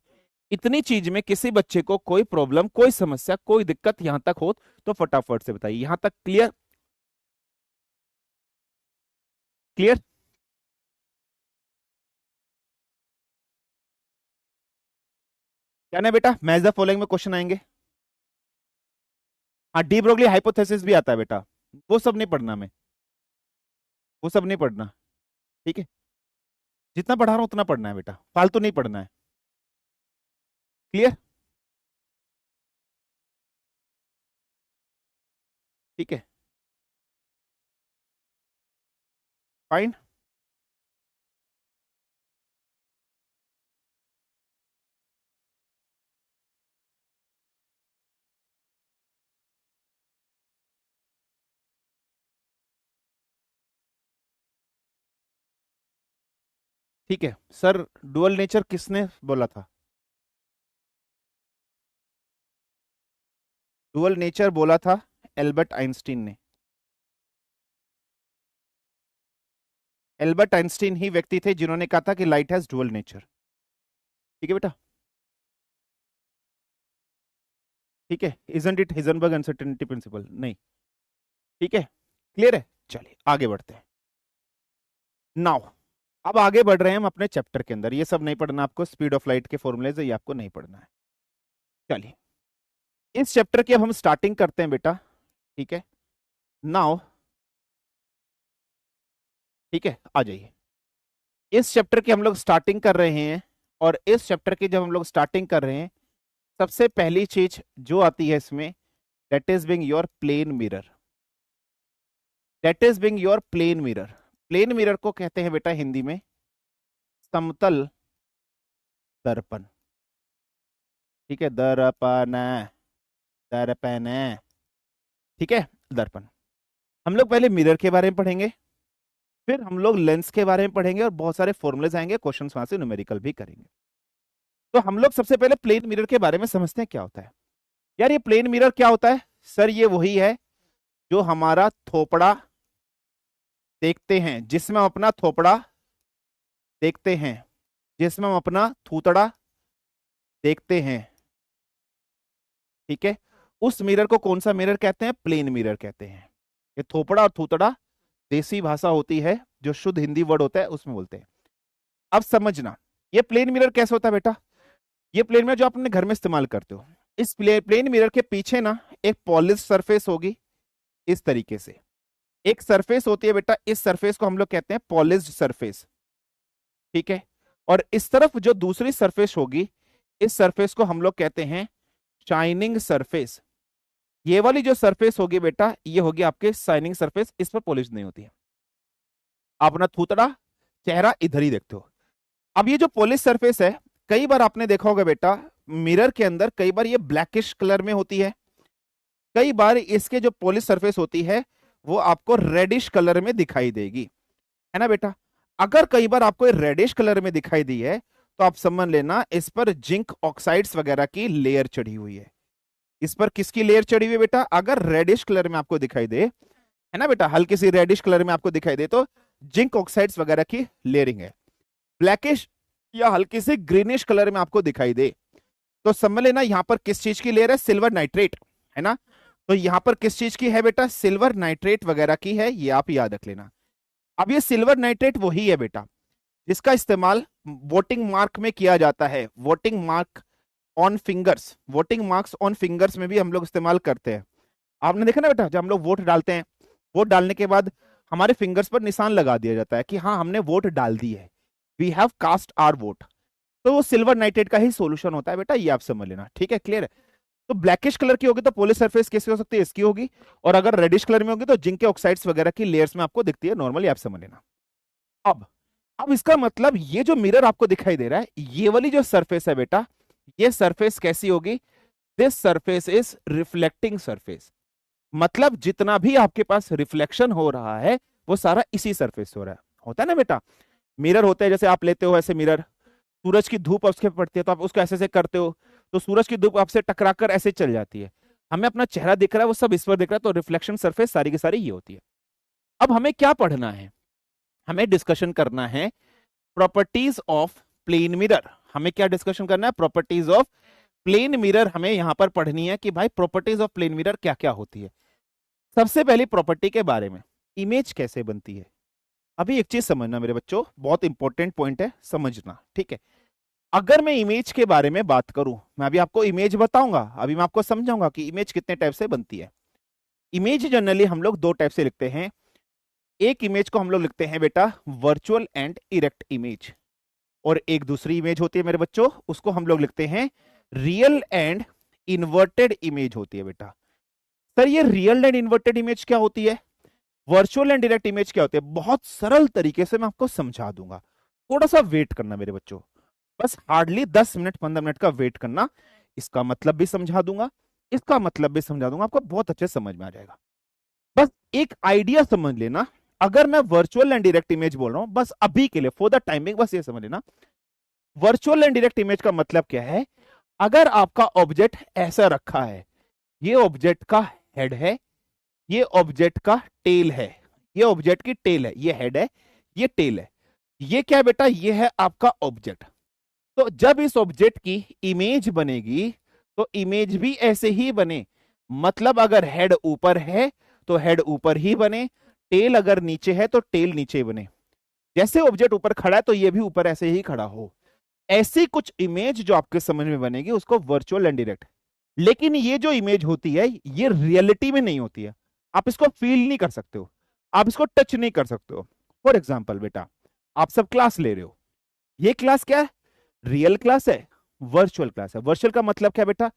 इतनी चीज में किसी बच्चे को कोई प्रॉब्लम, कोई समस्या, कोई दिक्कत यहां तक हो तो फटाफट से बताइए। यहां तक क्लियर? क्लियर? क्या ना बेटा, मैच द फॉलोइंग में क्वेश्चन आएंगे। हाँ, डी ब्रोगली हाइपोथेसिस भी आता है बेटा, वो सब नहीं पढ़ना मैं, वो सब नहीं पढ़ना, ठीक है? जितना पढ़ा रहा हूं उतना पढ़ना है बेटा, फालतू नहीं पढ़ना है। क्लियर? ठीक है, फाइन। ठीक है सर, डुअल नेचर किसने बोला था? डुअल नेचर बोला था एल्बर्ट आइंस्टीन ने। एल्बर्ट आइंस्टीन ही व्यक्ति थे जिन्होंने कहा था कि लाइट हैज डुअल नेचर। ठीक है बेटा, ठीक है। Isn't it Heisenberg uncertainty principle? नहीं। ठीक है, क्लियर है। चलिए आगे बढ़ते हैं। नाउ अब आगे बढ़ रहे हैं हम अपने चैप्टर के अंदर। ये सब नहीं पढ़ना आपको, स्पीड ऑफ लाइट के फॉर्मूलेज ये आपको नहीं पढ़ना है। चलिए इस चैप्टर की अब हम स्टार्टिंग करते हैं बेटा, ठीक है? नाउ ठीक है, आ जाइए। इस चैप्टर की हम लोग स्टार्टिंग कर रहे हैं, और इस चैप्टर की जब हम लोग स्टार्टिंग कर रहे हैं, सबसे पहली चीज जो आती है इसमें, that is being your plane mirror. That is being your plane mirror. Plane mirror को कहते हैं बेटा हिंदी में समतल दर्पण। ठीक है, दर्पण, दर्पण, ठीक है, दर्पण। हम लोग पहले मिरर के बारे में पढ़ेंगे, फिर हम लोग लेंस के बारे में पढ़ेंगे, और बहुत सारे फॉर्मूलेज आएंगे, क्वेश्चन वहां से न्यूमेरिकल भी करेंगे। तो हम लोग सबसे पहले प्लेन मिरर के बारे में समझते हैं क्या होता है। यार ये प्लेन मिरर क्या होता है? सर ये वही है जो हमारा थोपड़ा देखते हैं, जिसमें हम अपना थोपड़ा देखते हैं, जिसमें हम अपना थूतड़ा देखते हैं। ठीक है, उस मिरर को कौन सा मिरर कहते हैं? प्लेन मिरर कहते हैं। ये थोपड़ा और थूतड़ा देसी भाषा होती है, जो शुद्ध हिंदी वर्ड होता है उसमें बोलते हैं। अब समझना ये प्लेन मिरर कैसे होता है बेटा। ये प्लेन मिरर जो आप अपने घर में इस्तेमाल करते हो, इस प्लेन मिरर के पीछे ना एक पॉलिश सरफेस होगी, इस तरीके से एक सरफेस होती है बेटा। इस सरफेस को हम लोग कहते हैं पॉलिश्ड सरफेस। ठीक है, और इस तरफ जो दूसरी सरफेस होगी, इस सरफेस को हम लोग कहते हैं शाइनिंग सरफेस। ये वाली जो सरफेस होगी बेटा, ये होगी आपके शाइनिंग सरफेस, इस पर पॉलिश नहीं होती है। आप अपना थूतड़ा चेहरा इधर ही देखते हो। अब ये जो पॉलिश सरफेस है, कई बार आपने देखा होगा बेटा मिरर के अंदर, कई बार ये ब्लैकिश कलर में होती है, कई बार इसके जो पॉलिश सरफेस होती है वो आपको रेडिश कलर में दिखाई देगी, है ना बेटा? अगर कई बार आपको रेडिश कलर में दिखाई दी है, तो आप समझ लेना इस पर जिंक ऑक्साइड्स वगैरह की लेयर चढ़ी हुई है। इस पर किसकी लेयर चढ़ी हुई है बेटा? अगर रेडिश कलर में आपको दिखाई दे, है ना बेटा, हल्की सी रेडिश कलर में आपको दिखाई दे, तो जिंक ऑक्साइड्स वगैरह की लेयरिंग है। ब्लैकिश या हल्की सी ग्रीनिश कलर में आपको दिखाई दे, तो समझ लेना यहां पर किस चीज की लेयर है? सिल्वर नाइट्रेट, है ना? तो यहां पर किस चीज की है बेटा? सिल्वर नाइट्रेट वगैरह की है, ये आप याद रख लेना। अब ये सिल्वर नाइट्रेट वही है बेटा जिसका इस्तेमाल वोटिंग मार्क में किया जाता है, voting mark on fingers, voting marks on fingers में भी हम लोग इस्तेमाल करते हैं। आपने देखा ना बेटा, जब हम लोग वोट डालते हैं, वोट डालने के बाद हमारे फिंगर्स पर निशान लगा दिया जाता है कि हाँ हमने वोट डाल दी है, we have cast our vote. तो वो सिल्वर नाइट्रेट का ही सोल्यूशन होता है बेटा, ये आप समझ लेना, ठीक है, क्लियर है। तो ब्लैकिश कलर की होगी तो पोलर सरफेस कैसी हो सकती है, इसकी होगी। और अगर रेडिश कलर में होगी तो जिंक के ऑक्साइड्स वगैरह की लेयर्स में आपको दिखती है, नॉर्मली आप समझ लेना। अब अब इसका मतलब ये जो मिरर आपको दिखाई दे रहा है, ये वाली जो सरफेस है बेटा, ये सरफेस कैसी होगी, this surface is reflecting surface. मतलब जितना भी आपके पास रिफ्लेक्शन हो रहा है वो सारा इसी सरफेस से हो रहा है। होता है ना बेटा, मिरर होते हैं, जैसे आप लेते हो ऐसे मिरर, सूरज की धूप उसके पे पड़ती है तो आप उसको ऐसे ऐसे करते हो, तो सूरज की धूप आपसे टकराकर ऐसे चल जाती है, हमें अपना चेहरा दिख रहा है वो सब इस पर दिख रहा है, तो रिफ्लेक्शन सरफेस सारी की सारी ये होती है। अब हमें क्या पढ़ना है, हमें डिस्कशन करना है प्रॉपर्टीज ऑफ प्लेन मिरर। हमें क्या डिस्कशन करना है, प्रॉपर्टीज ऑफ प्लेन मिरर हमें यहां पर पढ़नी है कि भाई प्रॉपर्टीज ऑफ प्लेन मिरर क्या क्या होती है। सबसे पहली प्रॉपर्टी के बारे में, इमेज कैसे बनती है। अभी एक चीज समझना मेरे बच्चों, बहुत इंपॉर्टेंट पॉइंट है समझना, ठीक है। अगर मैं इमेज के बारे में बात करूं, मैं अभी आपको इमेज बताऊंगा, अभी मैं आपको समझाऊंगा कि इमेज कितने टाइप से बनती है। इमेज जनरली हम लोग दो टाइप से लिखते हैं। एक इमेज को हम लोग लिखते हैं बेटा वर्चुअल एंड इरेक्ट इमेज, और एक दूसरी इमेज होती है मेरे बच्चों, उसको हम लोग लिखते हैं रियल एंड इन्वर्टेड इमेज होती है बेटा। सर ये रियल एंड इन्वर्टेड इमेज क्या होती है, वर्चुअल एंड डायरेक्ट इमेज क्या होती है, बहुत सरल तरीके से मैं आपको समझा दूंगा। थोड़ा सा वेट करना मेरे बच्चों, बस हार्डली 10 मिनट 15 मिनट का वेट करना, इसका मतलब भी समझा दूंगा, इसका मतलब भी समझा दूंगा, आपको बहुत अच्छे समझ में आ जाएगा। बस एक आइडिया समझ लेना, अगर मैं वर्चुअल एंड डायरेक्ट इमेज बोल रहा हूं, बस अभी के लिए फॉर द टाइमिंग बस ये समझ लेना, वर्चुअल एंड डायरेक्ट इमेज का मतलब क्या है। अगर आपका ऑब्जेक्ट ऐसा रखा है, ये ऑब्जेक्ट का हेड है, ये ऑब्जेक्ट का टेल है, ये ऑब्जेक्ट की टेल है, ये हेड है, ये टेल है, ये क्या है बेटा, ये है आपका ऑब्जेक्ट। तो जब इस ऑब्जेक्ट की इमेज बनेगी तो इमेज भी ऐसे ही बने, मतलब अगर हेड ऊपर है तो हेड ऊपर ही बने, टेल अगर नीचे है तो टेल नीचे बने। जैसे ऑब्जेक्ट ऊपर खड़ा है तो ये भी ऊपर ऐसे ही खड़ा हो। ऐसी कुछ इमेज जो आपके समझ में बनेगी उसको वर्चुअल एंड डायरेक्ट। लेकिन ये जो इमेज होती है ये रियलिटी में नहीं होती है, आप इसको फील नहीं कर सकते हो, आप इसको टच नहीं कर सकते हो। फॉर एग्जाम्पल बेटा, आप सब क्लास ले रहे हो, ये क्लास क्या है, रियल क्लास है, वर्चुअल क्लास है। वर्चुअल का मतलब क्या बेटा,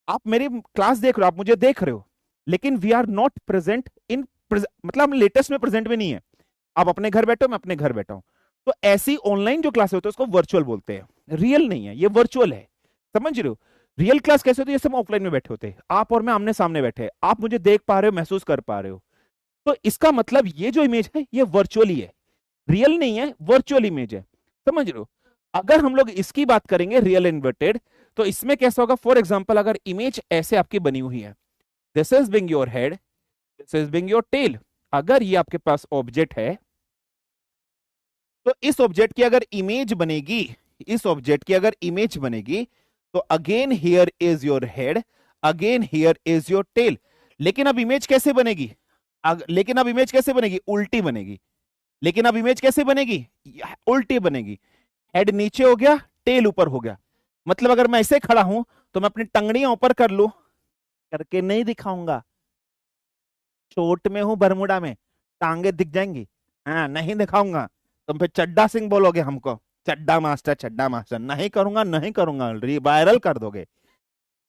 आप मेरी क्लास देख रहे हो, आप मुझे देख रहे हो, लेकिन we are not present in, मतलब हम लेटेस्ट में प्रेजेंट में नहीं है। आप अपने घर बैठे हो, मैं अपने घर बैठा हूं। तो ऐसी ऑनलाइन जो क्लास होती है उसको वर्चुअल बोलते हैं, रियल नहीं है, ये वर्चुअल है। समझ रहे हो, रियल क्लास कैसे होती है, जैसे हम ऑफलाइन में बैठे होते हैं, आप और मैं आमने सामने बैठे हैं, आप मुझे देख पा रहे हो, महसूस कर पा रहे हो। तो इसका मतलब ये जो इमेज है ये वर्चुअल ही है, रियल नहीं है, वर्चुअल इमेज है। समझ रहे हो। अगर हम लोग इसकी बात करेंगे रियल इन्वर्टेड, तो इसमें कैसा होगा, फॉर एग्जाम्पल अगर इमेज ऐसे आपकी बनी हुई है, this is being your head, this is being your tail, अगर ये आपके पास ऑब्जेक्ट है तो इस ऑब्जेक्ट की अगर इमेज बनेगी, इस ऑब्जेक्ट की अगर इमेज बनेगी तो again here is your head, again here is your tail. लेकिन अब इमेज कैसे बनेगी, लेकिन अब इमेज कैसे बनेगी, उल्टी बनेगी। लेकिन अब इमेज कैसे बनेगी, उल्टी बनेगी। हेड नीचे हो गया, टेल ऊपर हो गया। मतलब अगर मैं ऐसे खड़ा हूं तो मैं अपनी टंगड़ियां ऊपर कर लू, करके नहीं दिखाऊंगा, चोट में हूं बरमुडा में, टांगे दिख जाएंगी, हाँ नहीं दिखाऊंगा। तुम फिर चड्डा सिंह बोलोगे हमको, चड्डा मास्टर नहीं करूंगा, नहीं करूंगा, वायरल कर दोगे,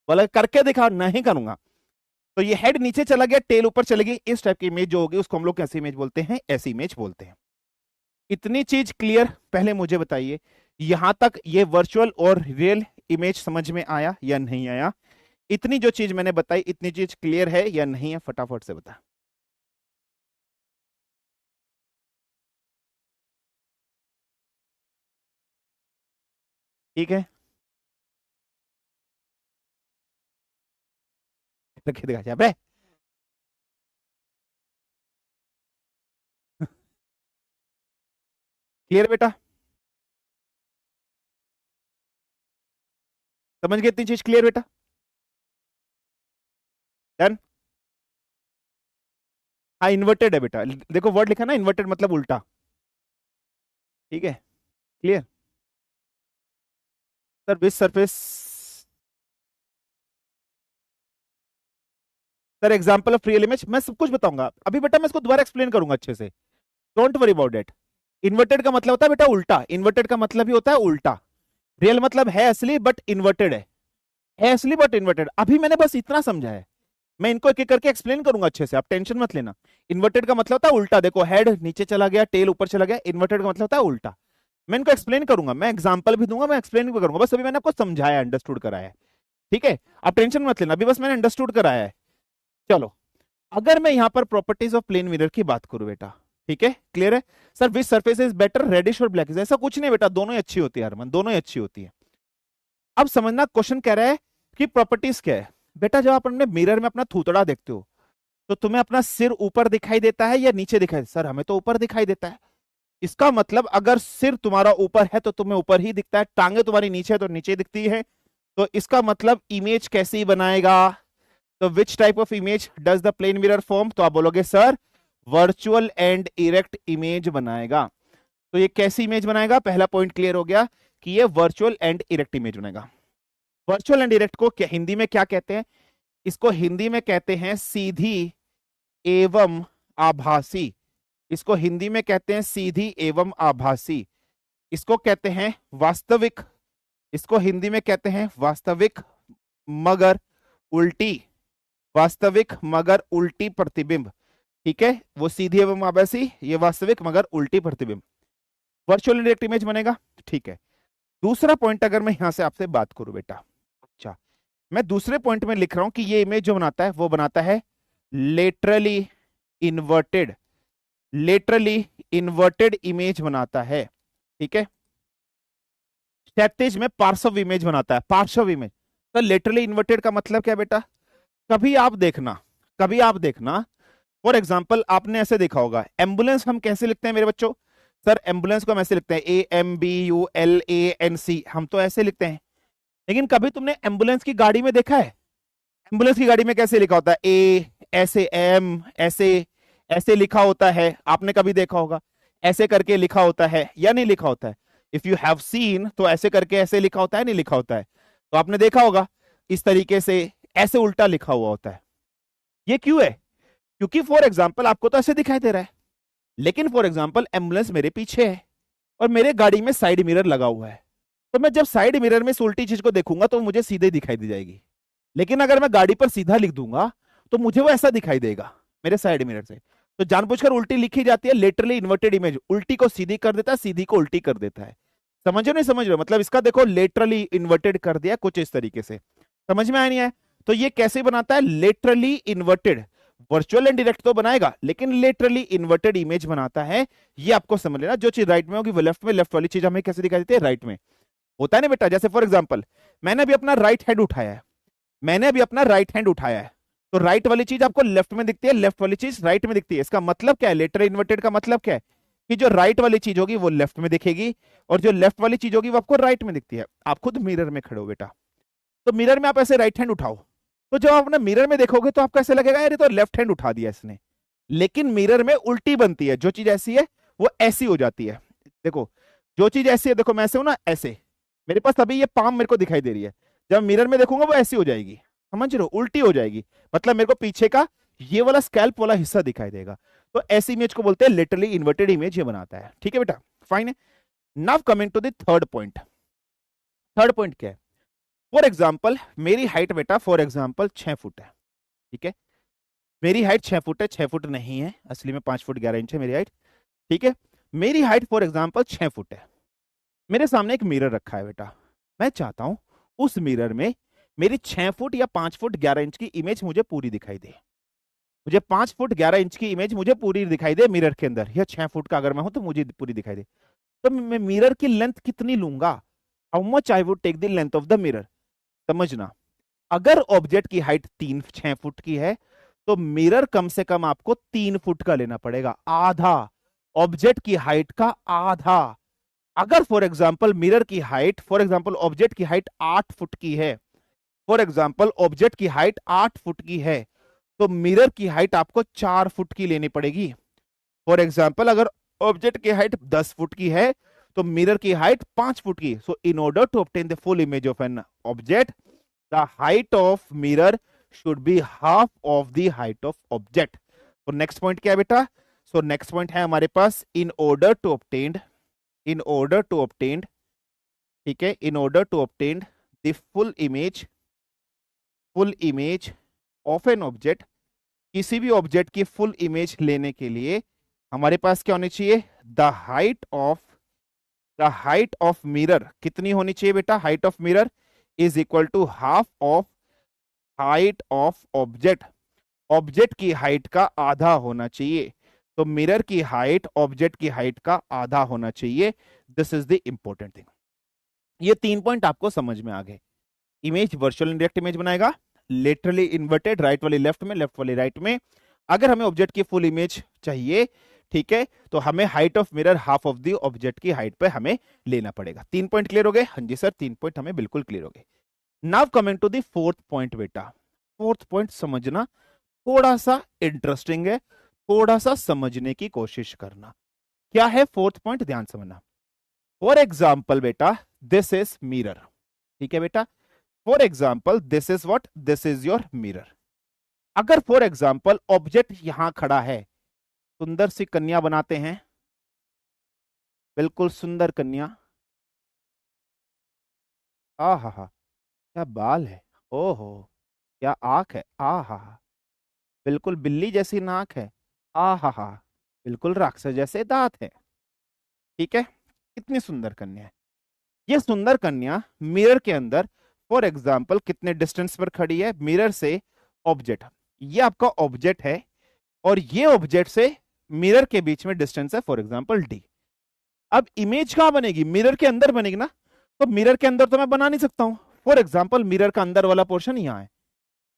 बोले करके दिखा, नहीं करूंगा। तो ये हेड नीचे चला गया, टेल ऊपर चली गई, इस टाइप की इमेज जो होगी उसको हम लोग कैसी इमेज बोलते हैं, ऐसी इमेज बोलते हैं। इतनी चीज क्लियर, पहले मुझे बताइए यहां तक ये वर्चुअल और रियल इमेज समझ में आया या नहीं आया। इतनी जो चीज मैंने बताई, इतनी चीज क्लियर है या नहीं है, फटाफट से बता। ठीक है, रखे दिखा बे। क्लियर बेटा, समझ गए इतनी चीज, क्लियर बेटा, डन। हाँ इन्वर्टेड है बेटा, देखो वर्ड लिखा ना इन्वर्टेड मतलब उल्टा। ठीक है, clear. Sir which surface, sir example of real image, मैं सब कुछ बताऊंगा अभी बेटा, मैं इसको दोबारा एक्सप्लेन करूंगा अच्छे से, don't worry about it. Inverted का मतलब होता है बेटा उल्टा, इन्वर्टेड का मतलब ही होता है उल्टा। रियल मतलब है असली बट इन्वर्टेड है असली बट इन्वर्टेड। अभी मैंने बस इतना समझा है, मैं इनको एक एक करके एक्सप्लेन करूंगा अच्छे से, आप टेंशन मत लेना। इन्वर्टेड का मतलब होता है उल्टा, देखो हेड नीचे चला गया, टेल ऊपर चला गया, इन्वर्टेड का मतलब होता है उल्टा। मैं इनको एक्सप्लेन करूंगा, मैं एग्जांपल भी दूंगा, मैं एक्सप्लेन भी करूंगा, बस अभी मैंने आपको समझाया, अंडरस्टूड कराया है। ठीक है, आप टेंशन मत लेना, अभी बस मैंने अंडरस्टूड कराया है। चलो, अगर मैं यहां पर प्रॉपर्टीज ऑफ प्लेन मिरर की बात करूं बेटा, ठीक है, क्लियर है। Sir which surface is better, reddish और ब्लैक, ऐसा कुछ नहीं बेटा, दोनों ही अच्छी होती है हरमन, दोनों ही अच्छी होती है। अब समझना, क्वेश्चन कह रहा है कि प्रॉपर्टीज क्या है बेटा। जब आप अपने मिरर में अपना थूतड़ा देखते हो तो तुम्हें अपना सिर ऊपर दिखाई देता है या नीचे दिखाई देता है? सर हमें तो ऊपर दिखाई देता है। इसका मतलब अगर सिर तुम्हारा ऊपर है तो तुम्हें ऊपर ही दिखता है, टांगे तुम्हारी नीचे है तो नीचे दिखती है। तो इसका मतलब इमेज कैसी बनाएगा? तो which type of image does the plane mirror form? तो आप बोलोगे sir virtual and erect image बनाएगा। तो ये कैसी इमेज बनाएगा? पहला पॉइंट क्लियर हो गया कि ये वर्चुअल एंड इरेक्ट इमेज बनेगा। वर्चुअल एंड इरेक्ट को क्या हिंदी में क्या कहते हैं? इसको हिंदी में कहते हैं सीधी एवं आभासी। इसको हिंदी में कहते हैं सीधी एवं आभासी। इसको कहते हैं वास्तविक, इसको हिंदी में कहते हैं वास्तविक मगर उल्टी, वास्तविक मगर उल्टी प्रतिबिंब। ठीक है, वो सीधी एवं आभासी, ये वास्तविक मगर उल्टी प्रतिबिंब, वर्चुअल डायरेक्ट इमेज बनेगा। ठीक है, दूसरा पॉइंट अगर मैं यहां से आपसे बात करूं बेटा, अच्छा मैं दूसरे पॉइंट में लिख रहा हूं कि ये इमेज जो बनाता है वो बनाता है laterally inverted, laterally inverted image बनाता है। ठीक है, क्षैतिज में पार्श्व इमेज बनाता है, पार्श्व इमेज। तो लेटरली इन्वर्टेड का मतलब क्या बेटा? कभी आप देखना, कभी आप देखना, फॉर एग्जाम्पल आपने ऐसे देखा होगा, एम्बुलेंस हम कैसे लिखते हैं मेरे बच्चों? सर एम्बुलेंस को हम ऐसे लिखते हैं AMBULANC, हम तो ऐसे लिखते हैं। लेकिन कभी तुमने एम्बुलेंस की गाड़ी में देखा है? एम्बुलेंस की गाड़ी में कैसे लिखा होता है? ए ऐसे, एम ऐसे, ऐसे लिखा होता है, आपने कभी देखा होगा? ऐसे करके लिखा होता है या नहीं लिखा होता है? इफ यू हैव सीन, तो ऐसे करके ऐसे लिखा होता है नहीं लिखा होता है? तो आपने देखा होगा इस तरीके से ऐसे उल्टा लिखा हुआ होता है। ये क्यों है? क्योंकि फॉर एग्जाम्पल आपको तो ऐसे दिखाई दे रहा है, लेकिन फॉर एग्जाम्पल एम्बुलेंस मेरे पीछे है और मेरे गाड़ी में साइड मिरर लगा हुआ है, तो मैं जब साइड मिरर में इस उल्टी चीज को देखूंगा तो मुझे सीधे दिखाई दे जाएगी। लेकिन अगर मैं गाड़ी पर सीधा लिख दूंगा तो मुझे वो ऐसा दिखाई देगा मेरे साइड मिरर से। तो जानबूझकर उल्टी लिखी जाती है, लेटरली इन्वर्टेड इमेज, उल्टी को सीधी कर देता है, सीधी को उल्टी कर देता है। समझो नहीं समझ रहे हो? मतलब इसका देखो लेटरली इन्वर्टेड कर दिया कुछ इस तरीके से, समझ में आया नहीं है? तो ये कैसे बनाता है? Laterally inverted. Virtual and direct तो बनाएगा लेकिन लेटरली इन्वर्टेड इमेज बनाता है। ये आपको समझ लेना, जो चीज राइट में होगी वो लेफ्ट में, लेफ्ट वाली चीज हमें कैसे दिखाई देती है? राइट में। होता है ना बेटा, जैसे फॉर एग्जांपल मैंने अभी अपना राइट हैंड उठाया है, मैंने अभी अपना राइट हैंड उठाया है, तो राइट वाली चीज आपको लेफ्ट में दिखती है, लेफ्ट वाली चीज राइट में दिखती है। इसका मतलब क्या है? लेटरल इन्वर्टेड का मतलब क्या है? कि जो राइट वाली चीज होगी वो लेफ्ट में दिखेगी और जो लेफ्ट वाली चीज होगी वो आपको राइट में दिखती है। आप खुद मिरर में खड़े हो बेटा, तो मिरर में आप ऐसे राइट हैंड उठाओ, तो जब आप अपने मिरर में देखोगे तो आपको ऐसे लगेगा यार ये तो लेफ्ट हैंड उठा दिया इसने, लेकिन मिरर में उल्टी बनती है। जो चीज ऐसी है वो ऐसी हो जाती है। देखो जो चीज ऐसी है, देखो मैं ऐसे हूं ना, ऐसे मेरे पास अभी ये पाम मेरे को दिखाई दे रही है, जब मिरर में देखूंगा वो ऐसी हो जाएगी, समझ रहे हो? उल्टी हो जाएगी, मतलब मेरे को पीछे का ये वाला स्कैल्प वाला हिस्सा दिखाई देगा। तो ऐसी इमेज को बोलते हैं लिटरली इन्वर्टेड इमेज, ये बनाता है। ठीक है बेटा, फाइन है। Now coming to the third point. Third point क्या है? फॉर एग्जाम्पल मेरी हाइट बेटा फॉर एग्जाम्पल 6 फुट है, ठीक है, मेरी हाइट 6 फुट है, 6 फुट नहीं है असली में, 5 फुट 11 इंच है मेरी हाइट। ठीक है, मेरी हाइट फॉर एग्जाम्पल 6 फुट है, मेरे सामने एक मिरर रखा है बेटा, मैं चाहता हूं उस मिरर में मेरी 6 फुट या 5 फुट 11 इंच की इमेज मुझे पूरी दिखाई दे, मुझे 5 फुट 11 इंच की इमेज मुझे पूरी दिखाई दे मिरर के अंदर, या 6 फुट का अगर मैं हूं तो मुझे पूरी दिखाई दे। तो मैं मिरर की लेंथ कितनी लूंगा? How much I would take the length of the mirror? समझना, अगर ऑब्जेक्ट की हाइट 6 फुट की है तो मिरर कम से कम आपको 3 फुट का लेना पड़ेगा, आधा, ऑब्जेक्ट की हाइट का आधा। अगर फॉर एग्जाम्पल मिरर की हाइट, फॉर एग्जाम्पल ऑब्जेक्ट की हाइट 8 फुट की है, फॉर एग्जाम्पल ऑब्जेक्ट की हाइट 8 फुट की है, तो मिरर की हाइट आपको 4 फुट की लेनी पड़ेगी। फॉर एग्जाम्पल अगर ऑब्जेक्ट की हाइट 10 फुट की है तो मिरर की हाइट 5 फुट की। So in order to obtain the full image of an object the height of mirror should be half of the height of object. तो next point क्या है बेटा? सो नेक्स्ट पॉइंट है हमारे पास in order to obtain, in order to obtain, ठीक है, in order to obtain the full image, full image of an object, किसी भी ऑब्जेक्ट की फुल इमेज लेने के लिए हमारे पास क्या होनी चाहिए? द हाइट ऑफ मिरर कितनी होनी चाहिए बेटा? Height of mirror is equal to half of height of object. Object की हाइट का आधा होना चाहिए। तो मिरर की हाइट ऑब्जेक्ट की हाइट का आधा होना चाहिए। This is the important thing. ये 3 पॉइंट आपको समझ में आ गए। इमेज वर्चुअल इंडायरेक्ट इमेज बनाएगा, लेटरली इन्वर्टेड, राइट वाली लेफ्ट में, लेफ्ट वाली राइट में। अगर हमें ऑब्जेक्ट की फुल इमेज चाहिए, ठीक है, तो हमें height of mirror half of the object की हाइट पे हमें लेना पड़ेगा। 3 पॉइंट क्लियर हो गए? हाँ जी सर, 3 पॉइंट हमें बिल्कुल क्लियर हो गए। Now coming to the fourth point बेटा। फोर्थ पॉइंट समझना थोड़ा सा इंटरेस्टिंग है, थोड़ा सा समझने की कोशिश करना। क्या है फोर्थ पॉइंट? ध्यान समझना। फॉर एग्जाम्पल बेटा, दिस इज मिरर, ठीक है बेटा। For example this is what? This is your mirror. अगर फॉर एग्जाम्पल ऑब्जेक्ट यहां खड़ा है, सुंदर सी कन्या बनाते हैं, बिल्कुल सुंदर कन्या, आ हा हा, क्या बाल है, ओहो, क्या आंख है, आ हा हा, बिल्कुल बिल्ली जैसी नाक है, आ हा हा, बिल्कुल राक्षस जैसे दांत है, ठीक है। कितनी सुंदर कन्या है। ये सुंदर कन्या मिरर के अंदर फॉर एग्जाम्पल कितने डिस्टेंस पर खड़ी है मिरर से ऑब्जेक्ट? ये आपका ऑब्जेक्ट है और ये ऑब्जेक्ट से मिरर के बीच में डिस्टेंस है फॉर एग्जाम्पल डी। अब इमेज कहां बनेगी? मिरर के अंदर बनेगी ना। तो मिरर के अंदर तो मैं बना नहीं सकता हूं। फॉर एग्जाम्पल मिरर का अंदर वाला पोर्शन यहां है,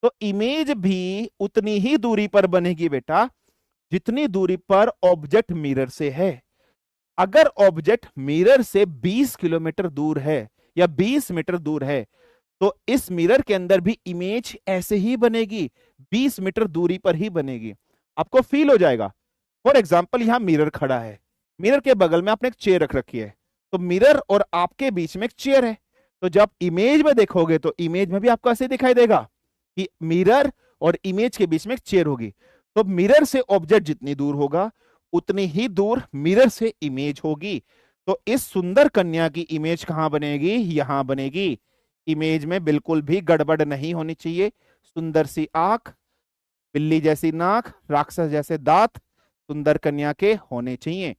तो इमेज भी उतनी ही दूरी पर बनेगी बेटा जितनी दूरी पर ऑब्जेक्ट मिरर से है। अगर ऑब्जेक्ट मिरर से 20 किलोमीटर दूर है या 20 मीटर दूर है, तो इस मिरर के अंदर भी इमेज ऐसे ही बनेगी, 20 मीटर दूरी पर ही बनेगी। आपको फील हो जाएगा। फॉर एग्जाम्पल यहां मिरर खड़ा है, मिरर के बगल में आपने एक चेयर रख रखी है, तो मिरर और आपके बीच में एक चेयर है। तो जब इमेज में देखोगे तो इमेज में भी आपको ऐसे दिखाई देगा कि मिरर और इमेज के बीच में एक चेयर होगी। तो मिरर से ऑब्जेक्ट जितनी दूर होगा उतनी ही दूर मिरर से इमेज होगी। तो इस सुंदर कन्या की इमेज कहां बनेगी? यहां बनेगी। इमेज में बिल्कुल भी गड़बड़ नहीं होनी चाहिए। सुंदर सी आंख, बिल्ली जैसी नाक, राक्षस जैसे दांत सुंदर कन्या के होने चाहिए।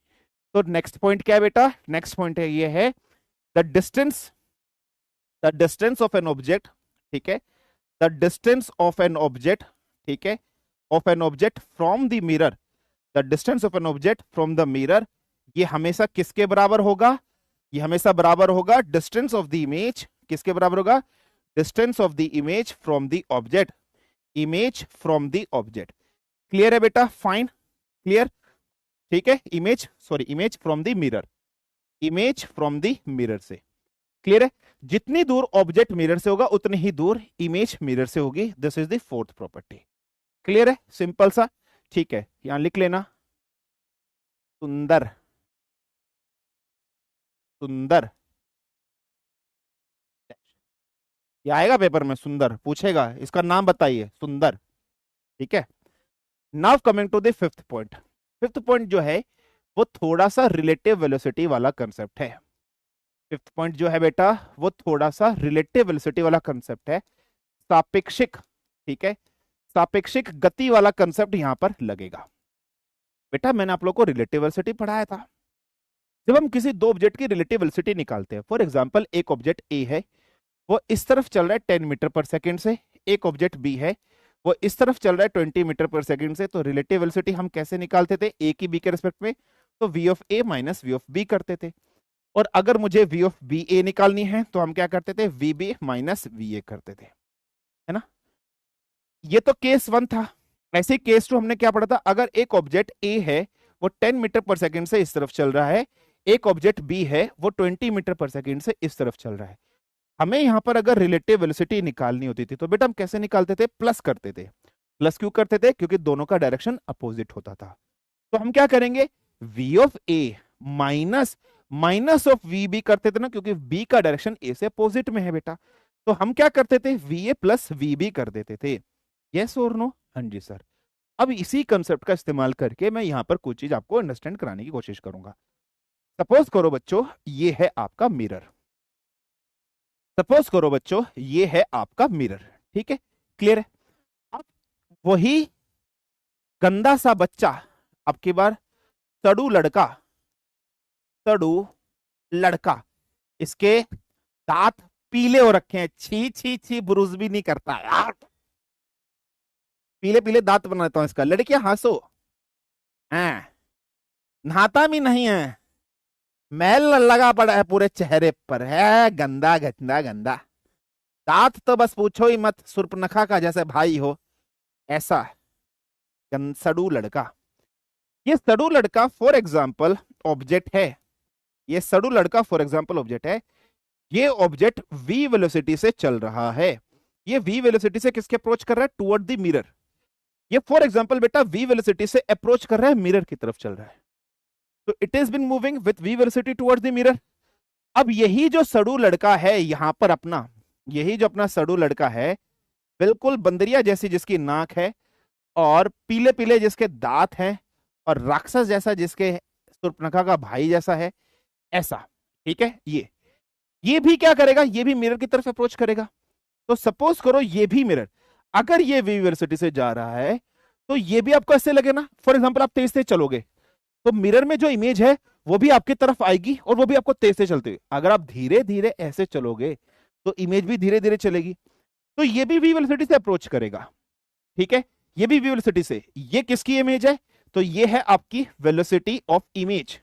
तो नेक्स्ट पॉइंट क्या है बेटा? नेक्स्ट पॉइंट है ये है the distance, the distance of an object, ठीक है, the distance of an object, ठीक है, of an object from the mirror, the distance of an object from the mirror, ये हमेशा किसके बराबर होगा? ये हमेशा बराबर होगा डिस्टेंस ऑफ द इमेज। किसके बराबर होगा? Distance of the image from the object, image from the object. Clear है बेटा? फाइन, क्लियर, ठीक है। Image, sorry, image from the mirror, image from the mirror से। क्लियर है? जितनी दूर ऑब्जेक्ट मिरर से होगा उतनी ही दूर इमेज मिरर से होगी। This is the fourth property. Clear है? सिंपल सा, ठीक है। यहां लिख लेना सुंदर, सुंदर, ये आएगा पेपर में, सुंदर पूछेगा, इसका नाम बताइए, सुंदर, ठीक है। Now coming to the fifth point. Fifth point जो है वो थोड़ा सा रिलेटिव वेलोसिटी वाला कंसेप्ट है। फिफ्थ पॉइंट जो है बेटा वो थोड़ा सा रिलेटिव वेलोसिटी वाला कंसेप्ट है, सापेक्षिक, ठीक है, सापेक्षिक गति वाला कंसेप्ट यहां पर लगेगा। बेटा मैंने आप लोग को रिलेटिव वेलोसिटी पढ़ाया था। जब हम किसी दो ऑब्जेक्ट की रिलेटिव वेलोसिटी निकालते हैं, फॉर एग्जांपल एक ऑब्जेक्ट ए है, वो इस तरफ चल रहा है 10 मीटर पर सेकंड से, एक ऑब्जेक्ट बी है वो इस तरफ चल रहा है 20 मीटर पर सेकंड से। तो रिलेटिव वेलोसिटी हम कैसे निकालते थे? ए की बी के रिस्पेक्ट में, तो V of A minus V of B करते थे। और अगर मुझे वी ऑफ बी ए निकालनी है तो हम क्या करते थे? V B minus V A करते थे, है ना। ये तो केस वन था। ऐसे केस टू हमने क्या पढ़ा था? अगर एक ऑब्जेक्ट ए है वो 10 मीटर पर सेकंड से इस तरफ चल रहा है, एक ऑब्जेक्ट बी है वो 20 मीटर पर सेकंड से इस तरफ चल रहा है। हमें यहां पर अगर रिलेटिव वेलोसिटी निकालनी होती थी तो बेटा हम कैसे निकालते थे? प्लस करते थे। प्लस क्यों करते थे? क्योंकि दोनों का डायरेक्शन अपोजिट होता था। तो हम क्या करेंगे? v of a minus minus of v भी करते थे ना, क्योंकि b का डायरेक्शन a से अपोजिट में है बेटा। तो हम क्या करते थे? va प्लस v भी कर देते थे। यस और नो? हाँ जी सर। अब इसी कंसेप्ट का इस्तेमाल करके मैं यहां पर कुछ चीज आपको अंडरस्टैंड कराने की कोशिश करूंगा। सपोज करो बच्चों ये है आपका मिरर। सपोज करो बच्चों ये है आपका मिरर। ठीक है, क्लियर है? अब वही गंदा सा बच्चा, अब की बार सड़ू लड़का, सड़ू लड़का, इसके दांत पीले हो रखे हैं। छी छी छी, ब्रूज भी नहीं करता यार, पीले पीले दांत बना देता हूं इसका। लड़कियां हंसो, हैं नहाता भी नहीं है, मैल लगा पड़ा है पूरे चेहरे पर, है गंदा गंदा गंदा। दांत तो बस पूछो ही मत, सुर्पनखा का जैसे भाई हो ऐसा सड़ू लड़का। ये सड़ू लड़का फॉर एग्जाम्पल ऑब्जेक्ट है। ये सड़ू लड़का फॉर एग्जाम्पल ऑब्जेक्ट है। ये ऑब्जेक्ट v वेलोसिटी से चल रहा है। ये v वेलोसिटी से किसके अप्रोच कर रहा है? Toward the mirror. ये फॉर एग्जाम्पल बेटा v वेलोसिटी से अप्रोच कर रहा है, मिरर की तरफ चल रहा है। तो it is been moving with v velocity towards the mirror. अब यही जो सड़ू लड़का है यहां पर अपना, यही जो अपना सड़ू लड़का है, बिल्कुल बंदरिया जैसी जिसकी नाक है, और पीले पीले जिसके दांत हैं, और राक्षस जैसा जिसके सुर्पनखा का भाई जैसा है, ऐसा। ठीक है, ये भी क्या करेगा? ये भी मिरर की तरफ अप्रोच करेगा। तो सपोज करो ये भी मिरर, अगर ये वी वेलोसिटी से जा रहा है तो ये भी आपको ऐसे लगे ना। फॉर एग्जांपल आप तेज तेज चलोगे तो मिरर में जो इमेज है वो भी आपकी तरफ आएगी, और वो भी आपको तेज से चलते हुए। अगर आप धीरे धीरे ऐसे चलोगे तो इमेज भी धीरे धीरे चलेगी। तो ये भी वी वेलोसिटी से अप्रोच करेगा। ठीक है, ये भी वी वेलोसिटी से। ये किसकी इमेज है? तो ये है आपकी वेलोसिटी ऑफ इमेज।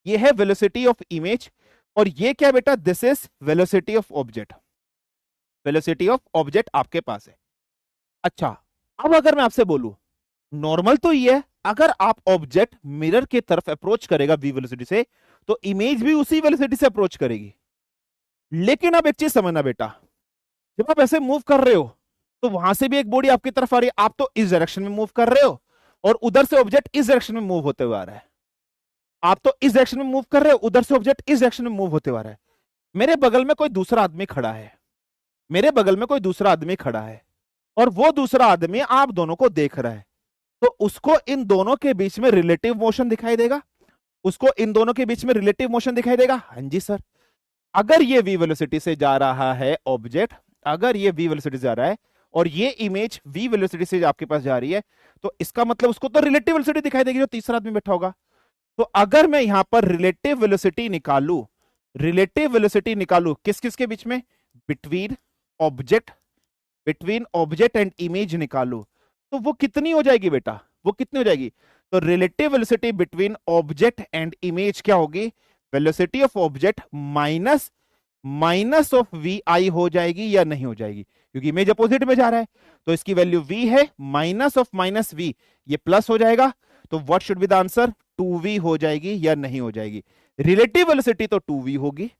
ये है वेलोसिटी ऑफ इमेज। और ये क्या बेटा? This is velocity of object. Velocity of object आपके पास है। अच्छा, अब अगर मैं आपसे बोलूं, नॉर्मल तो ये है, अगर आप ऑब्जेक्ट मिरर की तरफ अप्रोच करेगा वी वेलोसिटी से, तो इमेज भी उसी वेलोसिटी से अप्रोच करेगी। लेकिन अब एक चीज समझना बेटा, जब आप ऐसे मूव कर रहे हो तो वहां से भी एक बॉडी आपकी तरफ आ रही है। आप तो इस डायरेक्शन में मूव कर रहे हो, और उधर से ऑब्जेक्ट इस डायरेक्शन में मूव होते हुए आ रहा है। आप तो इस डायरेक्शन में मूव कर रहे हो, उधर से ऑब्जेक्ट इस डायरेक्शन में मूव होते हुए आ रहा है। मेरे बगल में कोई दूसरा आदमी खड़ा है, मेरे बगल में कोई दूसरा आदमी खड़ा है, और वो दूसरा आदमी आप दोनों को देख रहा है। तो उसको इन दोनों के बीच में रिलेटिव मोशन दिखाई देगा। उसको इन दोनों के बीच में रिलेटिव मोशन दिखाई देगा। हाँ जी सर। अगर ये v वेलोसिटी से जा रहा है ऑब्जेक्ट, अगर ये v वेलोसिटी से जा रहा है और ये इमेज v वेलोसिटी से आपके पास जा रही है, तो इसका मतलब उसको तो रिलेटिव वेलोसिटी दिखाई देगी जो तीसरा आदमी बैठा होगा। तो अगर मैं यहां पर रिलेटिव वेलोसिटी निकालू, रिलेटिव वेलोसिटी निकालू किस किस के बीच में? Between object, between object and image निकालू, तो वो कितनी हो जाएगी बेटा? वो कितनी हो जाएगी? तो relative velocity between object and image क्या होगी? Velocity of object minus minus of V I हो जाएगी या नहीं हो जाएगी? क्योंकि इमेज अपोजिट में जा रहा है, तो इसकी वैल्यू v है, माइनस ऑफ माइनस v, ये प्लस हो जाएगा। तो what should be the answer? 2v हो जाएगी या नहीं हो जाएगी? रिलेटिव वेलोसिटी तो 2v होगी,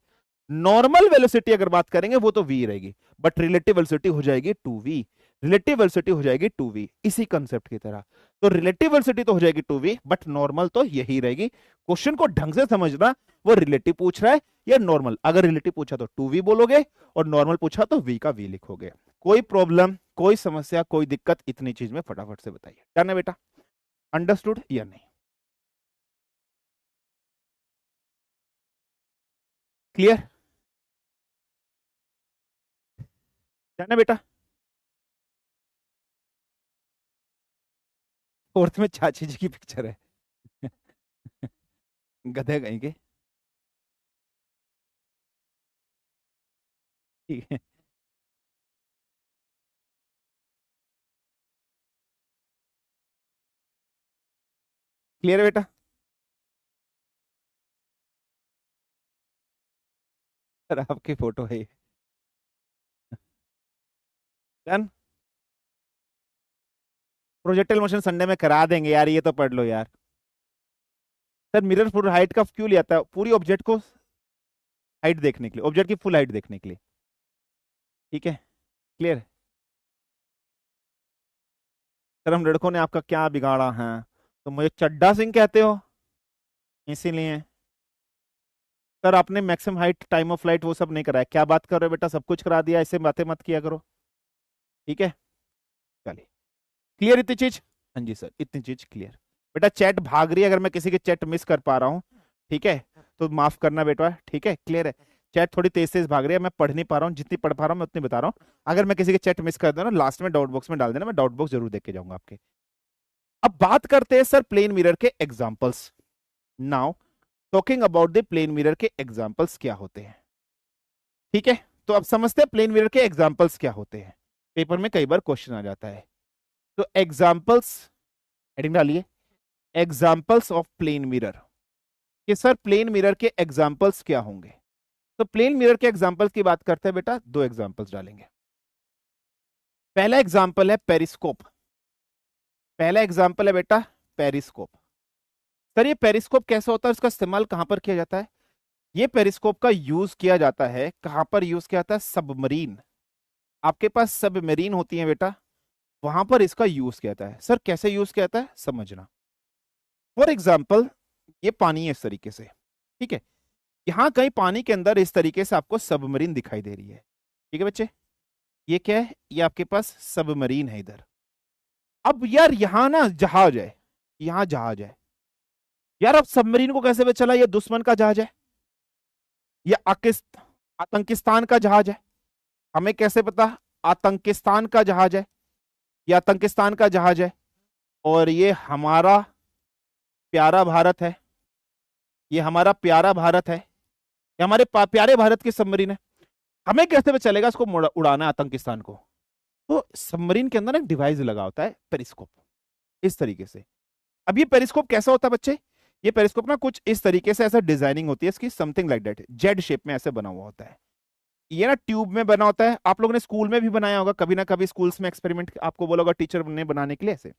नॉर्मल वेलोसिटी अगर बात करेंगे वो तो v रहेगी, बट रिलेटिव वेलोसिटी हो जाएगी 2v। रिलेटिव वेलोसिटी हो जाएगी 2v, इसी कंसेप्ट की तरह। तो रिलेटिव वेलोसिटी तो हो जाएगी 2v, बट नॉर्मल तो यही रहेगी। क्वेश्चन को ढंग से समझना, वो रिलेटिव पूछ रहा है या नॉर्मल। अगर रिलेटिव पूछा तो 2v बोलोगे, और नॉर्मल पूछा तो v का v लिखोगे। कोई प्रॉब्लम, कोई समस्या, कोई दिक्कत? इतनी चीज में फटाफट से बताइए। डन है बेटा? अंडरस्टूड या नहीं? क्लियर? डन है बेटा? फोर्थ में चाची जी की पिक्चर है। गधे कहीं के। ठीक है, क्लियर है बेटा? सर आपकी फोटो है। डन। प्रोजेक्टाइल मोशन संडे में करा देंगे यार, ये तो पढ़ लो यार। सर मिरर फुल हाइट का क्यों लिया था? पूरी ऑब्जेक्ट को हाइट देखने के लिए, ऑब्जेक्ट की फुल हाइट देखने के लिए। ठीक है, क्लियर? सर हम लड़कों ने आपका क्या बिगाड़ा है? तो मुझे चड्डा सिंह कहते हो इसीलिए। सर आपने maximum height, time of flight वो सब नहीं कराया, क्या बात कर रहे हो बेटा, सब कुछ करा दिया, ऐसे बातें मत किया करो, ठीक है? चलिए, क्लियर इतनी चीज? हाँ जी सर, इतनी चीज क्लियर। बेटा चैट भाग रही है, अगर मैं किसी की चैट मिस कर पा रहा हूँ, ठीक है, तो माफ करना बेटा, ठीक है? क्लियर है? चैट थोड़ी तेज तेज भाग रही है, मैं पढ़ नहीं पा रहा हूँ, जितनी पढ़ पा रहा हूँ मैं उतनी बता रहा हूँ। अगर मैं किसी की चैट मिस कर दूं ना, लास्ट में डाउट बॉक्स में डाल देना, मैं डाउट बॉक्स जरूर देख के जाऊंगा आपके। अब बात करते हैं सर प्लेन मिरर के examples. Now talking about the plane mirror के एग्जाम्पल्स क्या होते हैं, ठीक है? तो अब समझते हैं प्लेन मिरर के एग्जाम्पल्स क्या होते हैं, पेपर में कई बार क्वेश्चन आ जाता है। तो एग्जाम्पल्स, हेडिंग डालिए, एग्जाम्पल्स ऑफ प्लेन मिरर, कि सर प्लेन मिरर के एग्जाम्पल्स क्या होंगे। तो प्लेन मिरर के एग्जाम्पल्स की बात करते हैं बेटा, दो एग्जाम्पल्स डालेंगे। पहला एग्जाम्पल है पेरिस्कोप। पहला एग्जाम्पल है बेटा पेरिस्कोप। सर ये पेरिस्कोप कैसा होता है, इसका इस्तेमाल कहां पर किया जाता है? ये पेरिस्कोप का यूज किया जाता है, कहां पर यूज किया जाता है? सबमरीन। आपके पास सबमरीन होती है बेटा, वहां पर इसका यूज किया जाता है। सर कैसे यूज किया जाता है, समझना। फॉर एग्जाम्पल, ये पानी है इस तरीके से, ठीक है? यहां कहीं पानी के अंदर इस तरीके से आपको सबमरीन दिखाई दे रही है, ठीक है बच्चे? ये क्या है? ये आपके पास सबमरीन है इधर। अब यार यहां ना जहाज है, यहां जहाज है। यार अब सबमरीन को कैसे पता चला ये दुश्मन का जहाज है, ये आतंकिस्तान का जहाज है? हमें कैसे पता आतंकिस्तान का जहाज है, ये आतंकिस्तान का जहाज है, और ये हमारा प्यारा भारत है, ये हमारा प्यारा भारत है, ये हमारे प्यारे भारत की सबमरीन है। हमें कैसे पता चलेगा इसको उड़ाना है आतंकिस्तान को? तो सबमरीन के अंदर एक डिवाइस लगा होता है, पेरिस्कोप, इस तरीके से। अब ये पेरिस्कोप कैसा होता है बच्चे? ये पेरिस्कोप ना कुछ इस तरीके से, ऐसा डिजाइनिंग होती है इसकी, something like that, Z shape में ऐसे बना हुआ होता है। ये ना ट्यूब में बना होता है, आप लोगों ने स्कूल में भी बनाया होगा कभी ना कभी, स्कूल्स में एक्सपेरिमेंट आपको बोला होगा टीचर ने बनाने के लिए ऐसे।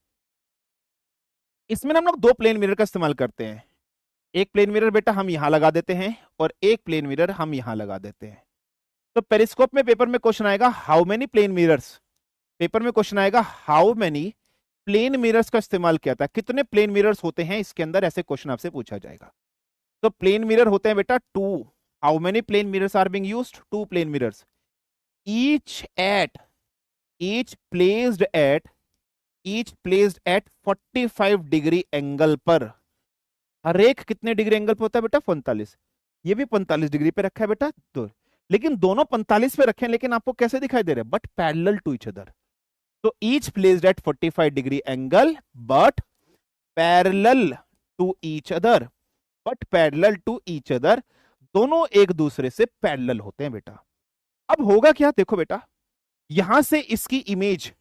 इसमें ना हम लोग दो प्लेन मिरर का इस्तेमाल करते हैं। एक प्लेन मिरर बेटा हम यहां लगा देते हैं, और एक प्लेन मिरर हम यहां लगा देते हैं। तो पेरिस्कोप में पेपर में क्वेश्चन आएगा how many plane mirrors, paper में क्वेश्चन आएगा हाउ मेनी प्लेन मिरर्स का इस्तेमाल किया था, कितने प्लेन मिरर्स होते हैं इसके अंदर, ऐसे क्वेश्चन आपसे पूछा जाएगा। तो प्लेन मिरर होते हैं बेटा two. How many plane mirrors are being used? Two plane mirrors, each at, each placed at, each placed at 45 degree angle पर। हर एक कितने डिग्री एंगल पे होता है बेटा? 45। ये भी 45 डिग्री पे रखा है बेटा, तो लेकिन दोनों 45 पे रखे हैं, लेकिन आपको कैसे दिखाई दे रहे हैं? But parallel to each other. तो each placed at 45 degree angle but parallel to each other, but parallel to each other, दोनों एक दूसरे से पैरेलल होते हैं बेटा। अब होगा क्या, देखो बेटा, यहां से इसकी इमेज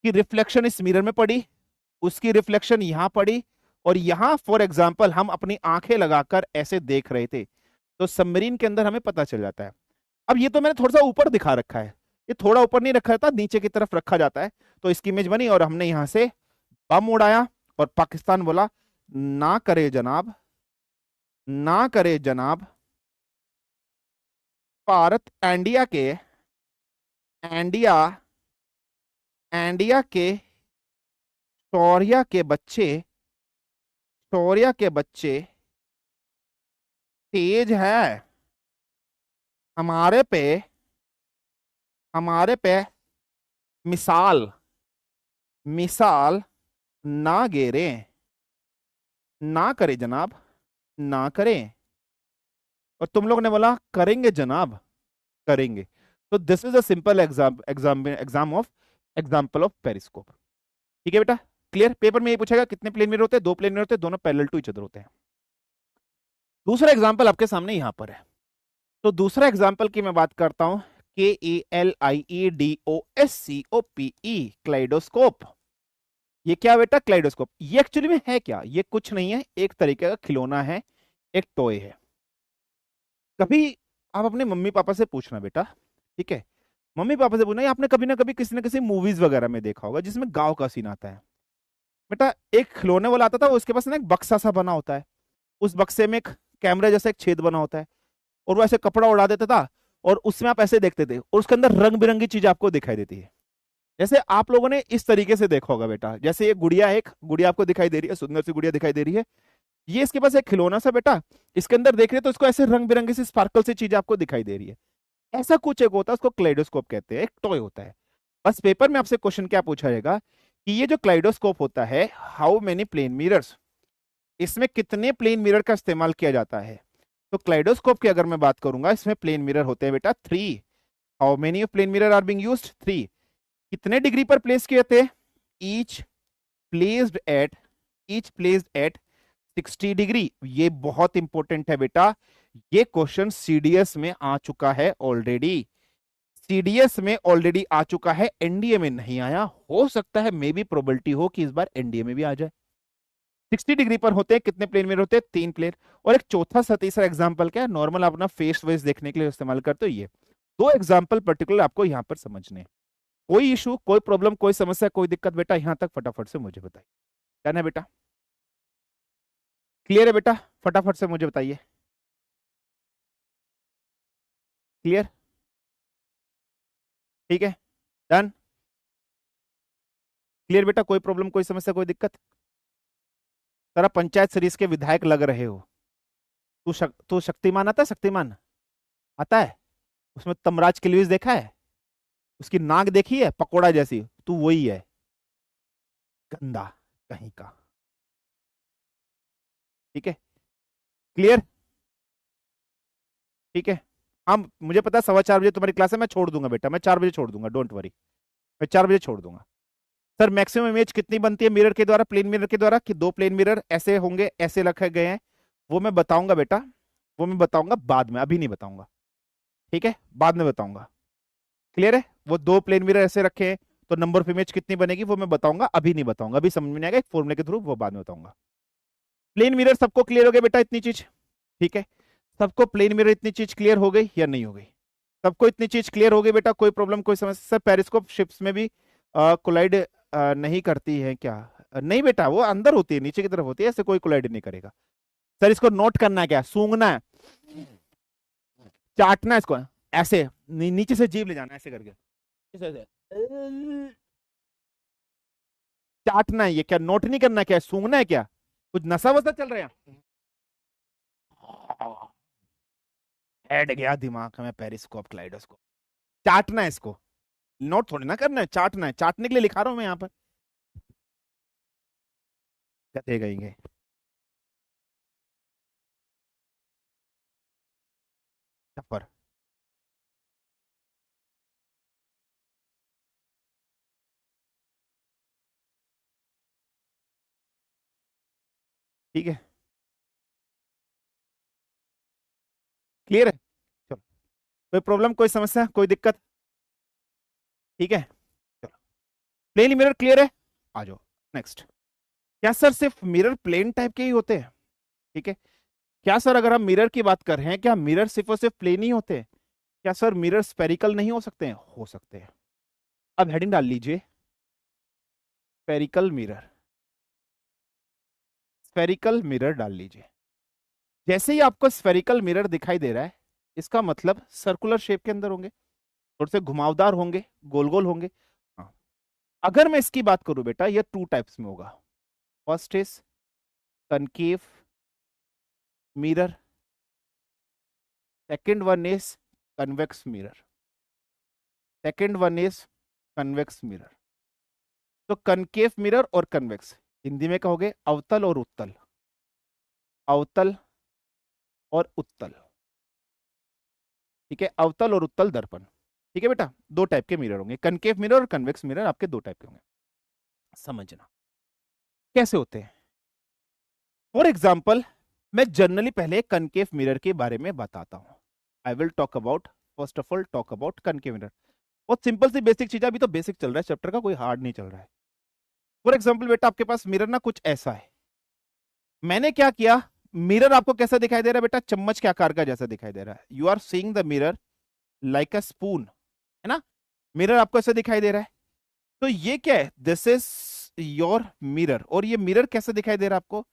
की रिफ्लेक्शन इस मिरर में पड़ी, उसकी रिफ्लेक्शन यहां पड़ी, और यहां फॉर एग्जाम्पल हम अपनी आंखें लगाकर ऐसे देख रहे थे, तो सबमरीन के अंदर हमें पता चल जाता है। अब ये तो मैंने थोड़ा सा ऊपर दिखा रखा है, ये थोड़ा ऊपर नहीं रखा था, नीचे की तरफ रखा जाता है, तो इसकी इमेज बनी, और हमने यहां से बम उड़ाया, और पाकिस्तान बोला ना करे जनाब, ना करे जनाब, भारत इंडिया के, इंडिया, इंडिया के शौर्य के बच्चे, शौर्य के बच्चे तेज है, हमारे पे, हमारे पे मिसाल, मिसाल ना गिरे, ना करे जनाब, ना करें। और तुम लोग ने बोला करेंगे जनाब, करेंगे। तो this is a simple example of periscope, ठीक है बेटा? क्लियर? पेपर में ये पूछेगा कितने प्लेन मिरर होते हैं? दो प्लेन मिरर होते हैं, दोनों पैरेलल टू ईच अदर होते हैं। दूसरा एग्जाम्पल आपके सामने यहां पर है। तो दूसरा एग्जाम्पल की मैं बात करता हूं, KALIEDOSCOPE, क्लाइडोस्कोप। ये क्या बेटा? क्लाइडोस्कोप। ये एक्चुअली में है क्या? ये कुछ नहीं है, एक तरीके का खिलौना है, एक टॉय है। कभी आप अपने मम्मी पापा से पूछना बेटा, ठीक है? मम्मी पापा से पूछना, ये आपने कभी ना कभी किसी ना किसी मूवीज वगैरह में देखा होगा जिसमें गांव का सीन आता है। बेटा एक खिलौने वाला आता था, उसके पास ना एक बक्सा सा बना होता है, उस बक्से में एक कैमरा जैसा एक छेद बना होता है, और वो ऐसे कपड़ा उड़ा देता था, और उसमें आप ऐसे देखते थे, और उसके अंदर रंग बिरंगी चीज आपको दिखाई देती है। जैसे आप लोगों ने इस तरीके से देखा होगा बेटा, जैसे ये गुड़िया, एक गुड़िया आपको दिखाई दे रही है, सुंदर सी गुड़िया दिखाई दे रही है, ये इसके पास एक खिलौना सा बेटा, इसके अंदर देख रहे हैं तो इसको ऐसे रंग बिरंगी सी स्पार्कल सी चीज आपको दिखाई दे रही है। ऐसा कुछ एक होता है, उसको क्लाइडोस्कोप कहते हैं, एक टॉय होता है। बस पेपर में आपसे क्वेश्चन क्या पूछा जाएगा कि ये जो क्लाइडोस्कोप होता है, हाउ मेनी प्लेन मिरर्स, इसमें कितने प्लेन मिरर का इस्तेमाल किया जाता है। तो क्लाइडोस्कोप की अगर मैं बात करूंगा, इसमें प्लेन मिरर होते हैं बेटा 3। How many plane mirror are being used? 3। कितने डिग्री पर प्लेस किए थे? Each placed at each placed at 60 degree. ये बहुत इंपॉर्टेंट है बेटा, ये क्वेश्चन सीडीएस में आ चुका है ऑलरेडी, सीडीएस में ऑलरेडी आ चुका है, एनडीए में नहीं आया। हो सकता है मे बी प्रोबेबिलिटी हो कि इस बार एनडीए में भी आ जाए। 60 डिग्री पर होते हैं कितने प्लेन में होते हैं? 3 प्लेन। और एक चौथा सा तीसरा एग्जाम्पल क्या है, नॉर्मल अपना फेस वेस देखने के लिए इस्तेमाल करते हो, ये दो एग्जाम्पल पर्टिकुलर आपको यहां पर समझने हैं। कोई इशू, कोई प्रॉब्लम, कोई समस्या, कोई दिक्कत बेटा यहां तक फटाफट से मुझे बताइए। डन है बेटा? क्लियर है बेटा? फटाफट से मुझे बताइए। क्लियर? ठीक है, डन। क्लियर बेटा? कोई प्रॉब्लम, कोई समस्या, कोई दिक्कत? तेरा पंचायत सीरीज के विधायक लग रहे हो। तू शक्तिमान आता है? शक्तिमान आता है? उसमें तमराज किलविस देखा है? उसकी नाक देखी है पकोड़ा जैसी? तू वही है, गंदा कहीं का। ठीक है, क्लियर? ठीक है। हाँ, मुझे पता है 4:15 बजे तुम्हारी क्लास है, मैं छोड़ दूंगा बेटा, मैं 4 बजे छोड़ दूंगा, डोंट वरी, मैं 4 बजे छोड़ दूंगा। सर मैक्सिमम इमेज कितनी बनती है मिरर के द्वारा, प्लेन मिरर के द्वारा? कि 2 प्लेन मिरर ऐसे होंगे, ऐसे रखे गए हैं, वो मैं बताऊंगा बेटा, वो मैं बताऊंगा बाद में, अभी नहीं बताऊंगा। ठीक है, बाद में बताऊंगा। क्लियर है? वो 2 प्लेन मिरर ऐसे रखे हैं तो नंबर ऑफ इमेज कितनी बनेगी वो मैं बताऊंगा, अभी नहीं बताऊंगा, अभी समझ में नहीं आएगा, एक फॉर्मूले के थ्रू, वो बाद में बताऊंगा। प्लेन मिरर सबको क्लियर हो गया बेटा इतनी चीज? ठीक है, सबको प्लेन मिरर इतनी चीज क्लियर हो गई या नहीं हो गई? सबको इतनी चीज क्लियर हो गई बेटा? कोई प्रॉब्लम, कोई समस्या? सर पेरिस्कोप शिप्स में भी कोलाइड नहीं करती है क्या? नहीं बेटा, वो अंदर होती है, नीचे की तरफ होती है, ऐसे कोई कोलाइड नहीं करेगा। सर इसको नोट करना है क्या? सूंघना है, चाटना है इसको, ऐसे नीचे से जीभ ले जाना ऐसे करके, ऐसे ऐसे। चाटना है, ये क्या नोट नहीं करना, क्या सूंघना है? क्या कुछ नशा वसा चल रहा है? बैठ गया दिमाग में पेरिस्कोप क्लाइडोस्कोप। चाटना है इसको, नोट थोड़ी ना करना है, चाटना है, चाटने के लिए लिखा रहा हूं मैं यहाँ पर। गधे गएंगे। टप्पर। ठीक है, क्लियर है? चलो, कोई प्रॉब्लम, कोई समस्या, कोई दिक्कत? ठीक है, चलो, प्लेन मिरर क्लियर है, आ जाओ नेक्स्ट। क्या सर सिर्फ मिरर प्लेन टाइप के ही होते हैं? ठीक है, क्या सर अगर हम मिरर की बात कर रहे हैं, क्या मिरर सिर्फ और सिर्फ प्लेन ही होते हैं? क्या सर मिरर स्पेरिकल नहीं हो सकते हैं? हो सकते हैं। अब हेडिंग डाल लीजिए, स्पेरिकल मिरर, स्पेरिकल मिरर डाल लीजिए। जैसे ही आपको स्फेरिकल मिरर दिखाई दे रहा है, इसका मतलब सर्कुलर शेप के अंदर होंगे, थोड़े से घुमावदार होंगे, गोल गोल होंगे। हाँ, अगर मैं इसकी बात करूं बेटा, ये 2 टाइप्स में होगा। First is concave mirror, second one is convex mirror, second one is convex mirror. तो कनकेव मिरर और कन्वेक्स, हिंदी में कहोगे अवतल और उत्तल, अवतल और उत्तल। ठीक है, अवतल और उत्तल दर्पण। ठीक है बेटा, 2 टाइप के मिरर होंगे, कनकेव मिरर और कन्वेक्स मिरर, आपके 2 टाइप के होंगे। समझना कैसे होते हैं। फॉर एग्जाम्पल, मैं जनरली पहले कनकेव मिरर के बारे में बताता हूं। I will talk about, first of all talk about concave mirror. बहुत सिंपल सी बेसिक चीज है, अभी तो बेसिक चल रहा है चैप्टर का, कोई हार्ड नहीं चल रहा है। फॉर एग्जाम्पल बेटा, आपके पास मिरर ना कुछ ऐसा है, मैंने क्या किया, मिरर आपको कैसा दिखाई दे रहा है बेटा? चम्मच के आकार का जैसा दिखाई दे रहा है। You are seeing the mirror like a spoon, है ना? मिरर आपको ऐसा दिखाई दे रहा है, तो ये क्या है? This is your mirror. और ये मिरर कैसा दिखाई दे रहा है आपको?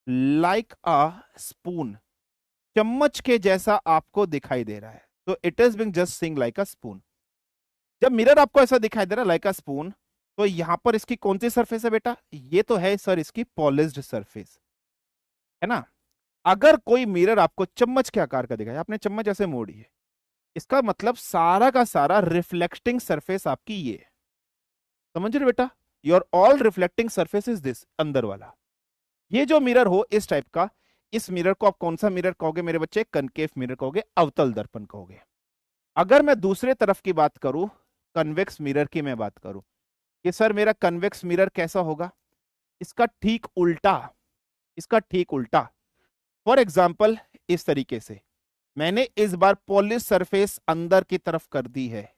लाइक अ स्पून, चम्मच के जैसा आपको दिखाई दे रहा है, तो it is being just seeing like a spoon. जब मिरर आपको ऐसा दिखाई दे रहा लाइक अ स्पून, तो यहां पर इसकी कौन सी सरफेस है बेटा? ये तो है सर इसकी पॉलिश्ड सरफेस, है ना। अगर कोई मिरर आपको चम्मच के आकार का दिखाए, आपने चम्मच ऐसे मोड़ी है, इसका मतलब सारा का सारा रिफ्लेक्टिंग सरफेस आपकी ये है। समझ रहे बेटा? Your all reflecting surface is this, अंदर वाला। ये जो मिरर हो इस टाइप का, इस मिरर को आप कौन सा मिरर कहोगे मेरे बच्चे? कनकेव मिरर कहोगे, अवतल दर्पण कहोगे। अगर मैं दूसरे तरफ की बात करूं, कन्वेक्स मिरर की मैं बात करूं, कि सर मेरा कन्वेक्स मिरर कैसा होगा? इसका ठीक उल्टा, इसका ठीक उल्टा। फॉर एग्जाम्पल इस तरीके से मैंने इस बार पॉलिश सरफेस अंदर की तरफ कर दी है,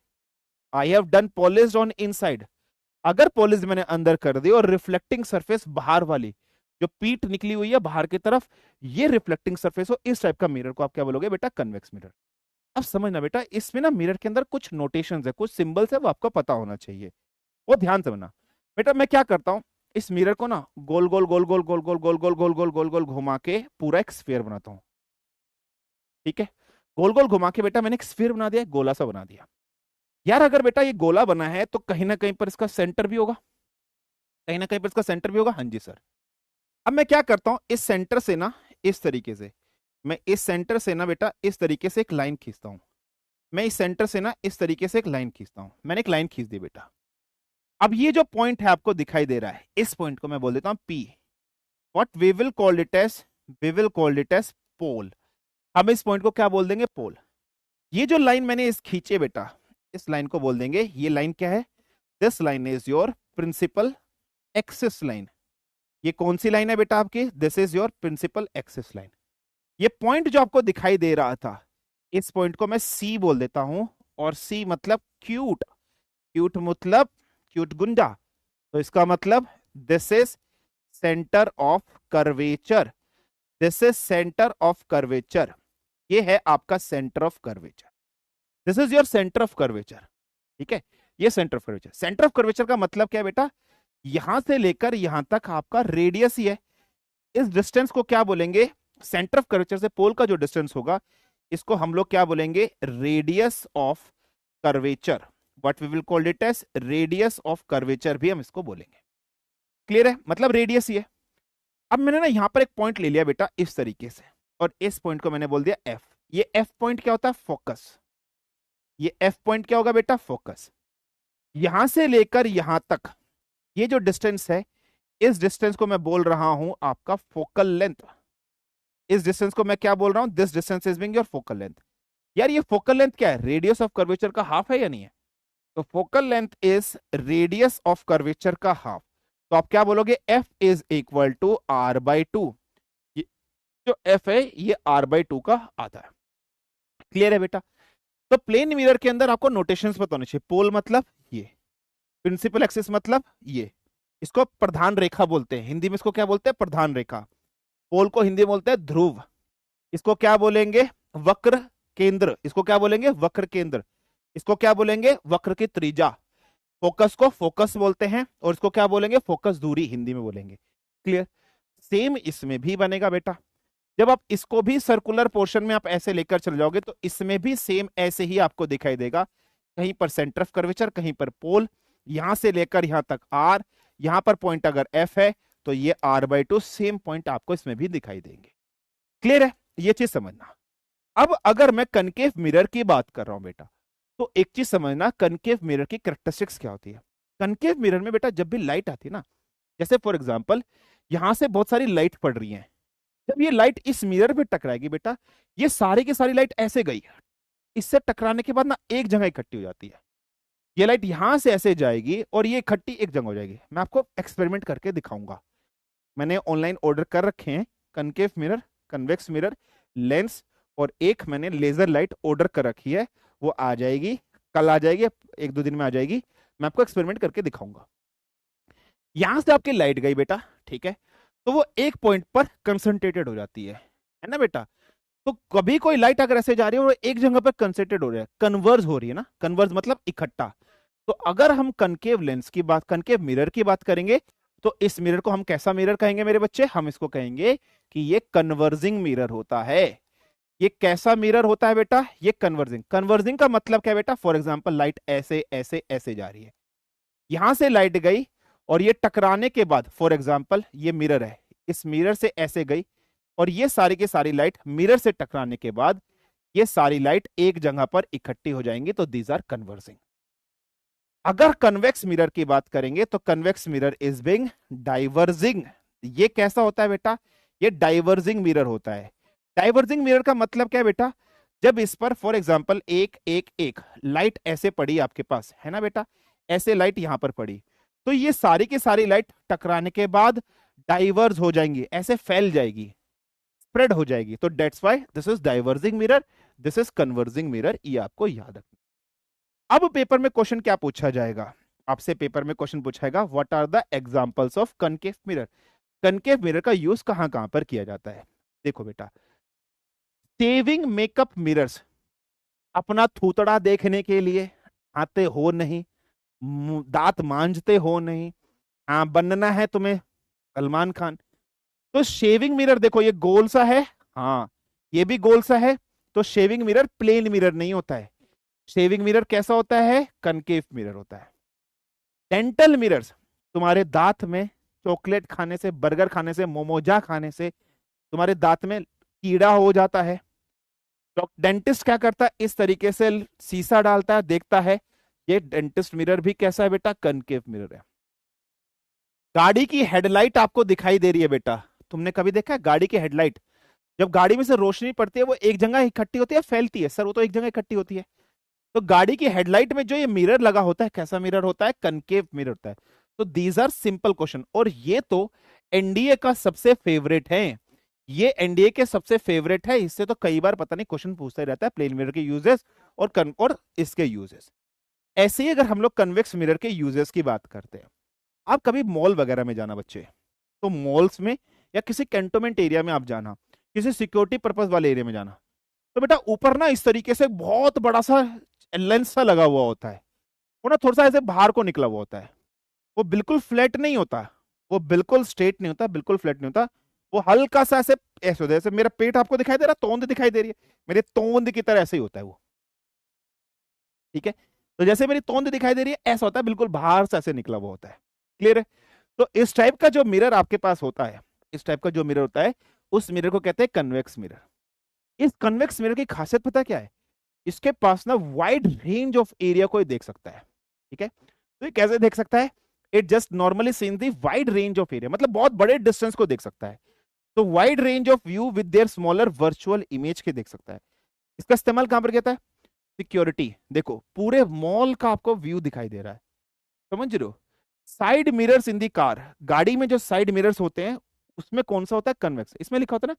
I have done polished on inside. अगर पॉलिश मैंने अंदर कर दी और रिफ्लेक्टिंग सरफेस बाहर वाली जो पीठ निकली हुई है बाहर की तरफ, ये रिफ्लेक्टिंग सरफेस हो, इस टाइप का मिरर को आप क्या बोलोगे बेटा? Convex mirror. अब समझना बेटा, इसमें ना मिरर के अंदर कुछ नोटेशंस है, कुछ सिंबल्स है, वो आपको पता होना चाहिए, वो ध्यान से समझना। बेटा मैं क्या करता हूं, इस मिरर को ना गोल गोल गोल गोल गोल गोल गोल गोल गोल गोल गोल गोल घुमा के पूरा एक स्फीयर बनाता हूं। ठीक है, गोल गोल घुमा के बेटा मैंने एक स्फीयर बना दिया, गोला सा बना दिया। यार अगर बेटा ये गोला बना है तो कहीं ना कहीं पर इसका सेंटर भी होगा, कहीं ना कहीं पर इसका सेंटर भी होगा। हाँ जी सर। अब मैं क्या करता हूं, इस सेंटर से ना इस तरीके से, मैं इस सेंटर से ना बेटा इस तरीके से एक लाइन खींचता हूं, मैं इस सेंटर से ना इस तरीके से एक लाइन खींचता हूं, मैंने एक लाइन खींच दी बेटा। अब ये जो पॉइंट है आपको दिखाई दे रहा है, इस पॉइंट को मैं बोल देता हूं P. What we will call it as, we will call it as pole. हम इस पॉइंट को क्या बोल देंगे? पोल। ये जो लाइन मैंने इस खींचे बेटा, इस लाइन को बोल देंगे, ये लाइन क्या है? This line is your principal axis line. ये कौन सी लाइन है बेटा आपकी? This is your principal axis line. ये पॉइंट जो आपको दिखाई दे रहा था, इस पॉइंट को मैं सी बोल देता हूं, और सी मतलब क्यूट, क्यूट मतलब क्यूट गुंडा, तो इसका मतलब this is centre of curvature, this is centre of curvature. ये है आपका centre of curvature, this is your centre of curvature. ठीक है, ये centre of curvature. Centre of curvature का मतलब क्या है बेटा? यहां से लेकर यहां तक आपका रेडियस ही है। इस डिस्टेंस को क्या बोलेंगे? सेंटर ऑफ कर्वेचर से पोल का जो डिस्टेंस होगा, इसको हम लोग क्या बोलेंगे? Radius of curvature. What we will call it as radius of curvature भी हम इसको बोलेंगे। क्लियर है? मतलब रेडियस ही है। अब मैंने ना यहां पर एक पॉइंट ले लिया बेटा इस तरीके से, और इस पॉइंट को मैंने बोल दिया एफ। ये एफ पॉइंट क्या होता है? फोकस। ये एफ पॉइंट क्या होगा बेटा? फोकस। यहां से लेकर यहां तक ये जो डिस्टेंस है, इस डिस्टेंस को मैं बोल रहा हूं आपका फोकल लेंथ। इस डिस्टेंस को मैं क्या बोल रहा हूं? This distance is being your focal length. यार ये फोकल लेंथ क्या है? रेडियस ऑफ कर्वेचर का हाफ है या नहीं है? तो focal length is radius of curvature का हाफ। तो आप क्या बोलोगे? F is equal to R by two. जो एफ है ये आर बाई टू का आधा है। क्लियर है बेटा? तो प्लेन मिरर के अंदर आपको नोटेशंस पता होने चाहिए। पोल मतलब ये, प्रिंसिपल एक्सिस मतलब ये, इसको प्रधान रेखा बोलते हैं हिंदी में। इसको क्या बोलते हैं? प्रधान रेखा। पोल को हिंदी में बोलते हैं ध्रुव। इसको क्या बोलेंगे? वक्र केंद्र। इसको क्या बोलेंगे? वक्र केंद्र। इसको क्या बोलेंगे? वक्र की त्रिज्या। फोकस को फोकस बोलते हैं, और इसको क्या बोलेंगे? फोकस दूरी हिंदी में बोलेंगे। क्लियर? सेम इसमें भी बनेगा बेटा। जब आप इसको भी सर्कुलर पोर्शन में आप ऐसे लेकर चले जाओगे, तो इसमें भी सेम ऐसे ही आपको दिखाई देगा। कहीं पर सेंटर ऑफ कर्वेचर, कहीं पर पोल, यहां से लेकर यहां तक आर, यहां पर पॉइंट अगर एफ है तो ये R by two, same point आपको इसमें भी दिखाई देंगे। क्लियर है? ये चीज समझना। अब अगर मैं कनकेव मिरर की बात कर रहा हूं बेटा, तो एक चीज समझना, कनकेव मिरर की कैरेक्टरिस्टिक्स क्या होती है। कनकेव मिरर में बेटा जब भी लाइट आती है ना, जैसे फॉर एग्जांपल यहां से बहुत सारी लाइट पड़ रही है, जब ये लाइट इस मिरर पे टकराएगी बेटा, ये सारी की सारी लाइट ऐसे गई, इससे टकराने के बाद ना एक जगह इकट्ठी हो जाती है। ये लाइट यहां से ऐसे जाएगी और ये इकट्ठी एक जगह हो जाएगी। मैं आपको एक्सपेरिमेंट करके दिखाऊंगा। मैंने ऑनलाइन ऑर्डर कर रखे हैं concave mirror, convex mirror, lens, और एक मैंने लेजर लाइट ऑर्डर कर रखी है। वो आ जाएगी, कल आ जाएगी, एक दो दिन में आ जाएगी। मैं आपको एक्सपेरिमेंट करके दिखाऊंगा। यहां से आपकी लाइट गई बेटा, ठीक है, तो वो एक पॉइंट पर कंसंट्रेटेड हो जाती है ना बेटा। तो कभी कोई लाइट अगर ऐसे जा रही है और एक जगह पर कंसंट्रेटेड हो रही है, कन्वर्ज हो रही है ना, कन्वर्ज मतलब इकट्ठा। तो अगर हम कनकेव लेंस की बात, कनकेव मिरर की बात करेंगे, तो इस मिरर को हम कैसा मिरर कहेंगे मेरे बच्चे? हम इसको कहेंगे कि ये कन्वर्जिंग मिरर होता है। ये कैसा मिरर होता है बेटा? ये कन्वर्जिंग। कन्वर्जिंग का मतलब क्या है बेटा? फॉर एग्जाम्पल लाइट ऐसे ऐसे ऐसे जा रही है, यहां से लाइट गई और ये टकराने के बाद, फॉर एग्जाम्पल ये मिरर है, इस मिरर से ऐसे गई और ये सारी की सारी लाइट मिरर से टकराने के बाद ये सारी लाइट एक जगह पर इकट्ठी हो जाएंगी, तो दीज आर कन्वर्जिंग। अगर कन्वेक्स मिरर की बात करेंगे तो convex mirror is being diverging. ये कैसा होता है बेटा? ये डाइवर्जिंग मिरर होता है। डाइवर्जिंग मिरर का मतलब क्या है बेटा? जब इस पर फॉर एग्जांपल एक एक एक लाइट ऐसे पड़ी आपके पास है ना बेटा, ऐसे लाइट यहां पर पड़ी, तो ये सारी की सारी लाइट टकराने के बाद डाइवर्ज हो जाएंगी, ऐसे फैल जाएगी, स्प्रेड हो जाएगी, तो dates why this is diverging mirror, this is converging mirror. ये आपको याद रखना। अब पेपर में क्वेश्चन क्या पूछा जाएगा? आपसे पेपर में क्वेश्चन पूछाएगा what are the examples of concave mirror. Concave mirror का यूज कहां कहां पर किया जाता है? देखो बेटा, सेविंग मेकअप मिरर्स, अपना थूतड़ा देखने के लिए, आते हो नहीं, दांत मांजते हो नहीं, हाँ बनना है तुम्हें सलमान खान, तो शेविंग मिरर देखो ये गोल सा है, हाँ ये भी गोल सा है, तो शेविंग मिरर प्लेन मिरर नहीं होता है, शेविंग मिरर कैसा होता है? कनकेव मिरर होता है। डेंटल मिरर्स, तुम्हारे दांत में चॉकलेट खाने से, बर्गर खाने से, मोमोजा खाने से तुम्हारे दांत में कीड़ा हो जाता है, तो डेंटिस्ट क्या करता है? इस तरीके से शीशा डालता है, देखता है। ये डेंटिस्ट मिरर भी कैसा है बेटा? कनकेव मिरर है। गाड़ी की हेडलाइट आपको दिखाई दे रही है बेटा, तुमने कभी देखा है गाड़ी की हेडलाइट? जब गाड़ी में से रोशनी पड़ती है वो एक जगह इकट्ठी होती है, फैलती है? सर वो तो एक जगह इकट्ठी होती है। तो गाड़ी की हेडलाइट में जो ये मिरर लगा होता है, कैसा मिरर होता है? कनकेव मिरर होता है। तो दीज आर सिंपल क्वेश्चन, और ये तो एनडीए का सबसे फेवरेट है, ये एनडीए के सबसे फेवरेट है, इससे तो कई बार पता नहीं क्वेश्चन पूछता ही रहता है, प्लेन मिरर के यूजेस और इसके यूजेस। ऐसे ही अगर हम लोग कन्वेक्स मिरर के यूजेस की बात करते हैं, आप कभी मॉल वगैरह में जाना बच्चे, तो मॉल्स में या किसी कैंटोनमेंट एरिया में आप जाना, किसी सिक्योरिटी पर्पज वाले एरिया में जाना, तो बेटा ऊपर ना इस तरीके से बहुत बड़ा सा लेंस सा लगा हुआ होता है, वो ना थोड़ा सा ऐसे बाहर को निकला हुआ होता है, वो बिल्कुल फ्लैट नहीं होता, वो बिल्कुल स्ट्रेट नहीं होता, बिल्कुल फ्लैट नहीं होता, वो हल्का सा ऐसे ऐसे होता है, जैसे मेरा पेट आपको दिखाई दे रहा, तोंद दिखाई दे रही है, मेरे तोंद की तरह ऐसे ही होता है वो, ठीक है? तो जैसे मेरी तोंद दिखाई दे रही है ऐसा होता है, बिल्कुल बाहर से ऐसे निकला हुआ होता है। क्लियर है? तो इस टाइप का जो मिरर आपके पास होता है, इस टाइप का जो मिरर होता है, उस मिरर को कहते हैं कन्वेक्स मिरर। इस कन्वेक्स मिरर की खासियत पता क्या है? इसके पास ना वाइड रेंज ऑफ एरिया को देख सकता है, ठीक है? तो ये कैसे देख सकता है? It just normally seen the wide range of area, मतलब बहुत बड़े डिस्टेंस को देख सकता है, तो wide range of view with their smaller virtual image के देख सकता है। इसका इस्तेमाल कहां पर किया है? सिक्योरिटी, देखो पूरे मॉल का आपको व्यू दिखाई दे रहा है, समझ रहे हो? Side mirrors in the car, गाड़ी में जो साइड मिरर्स होते हैं उसमें कौन सा होता है? कन्वेक्स। इसमें लिखा होता है ना,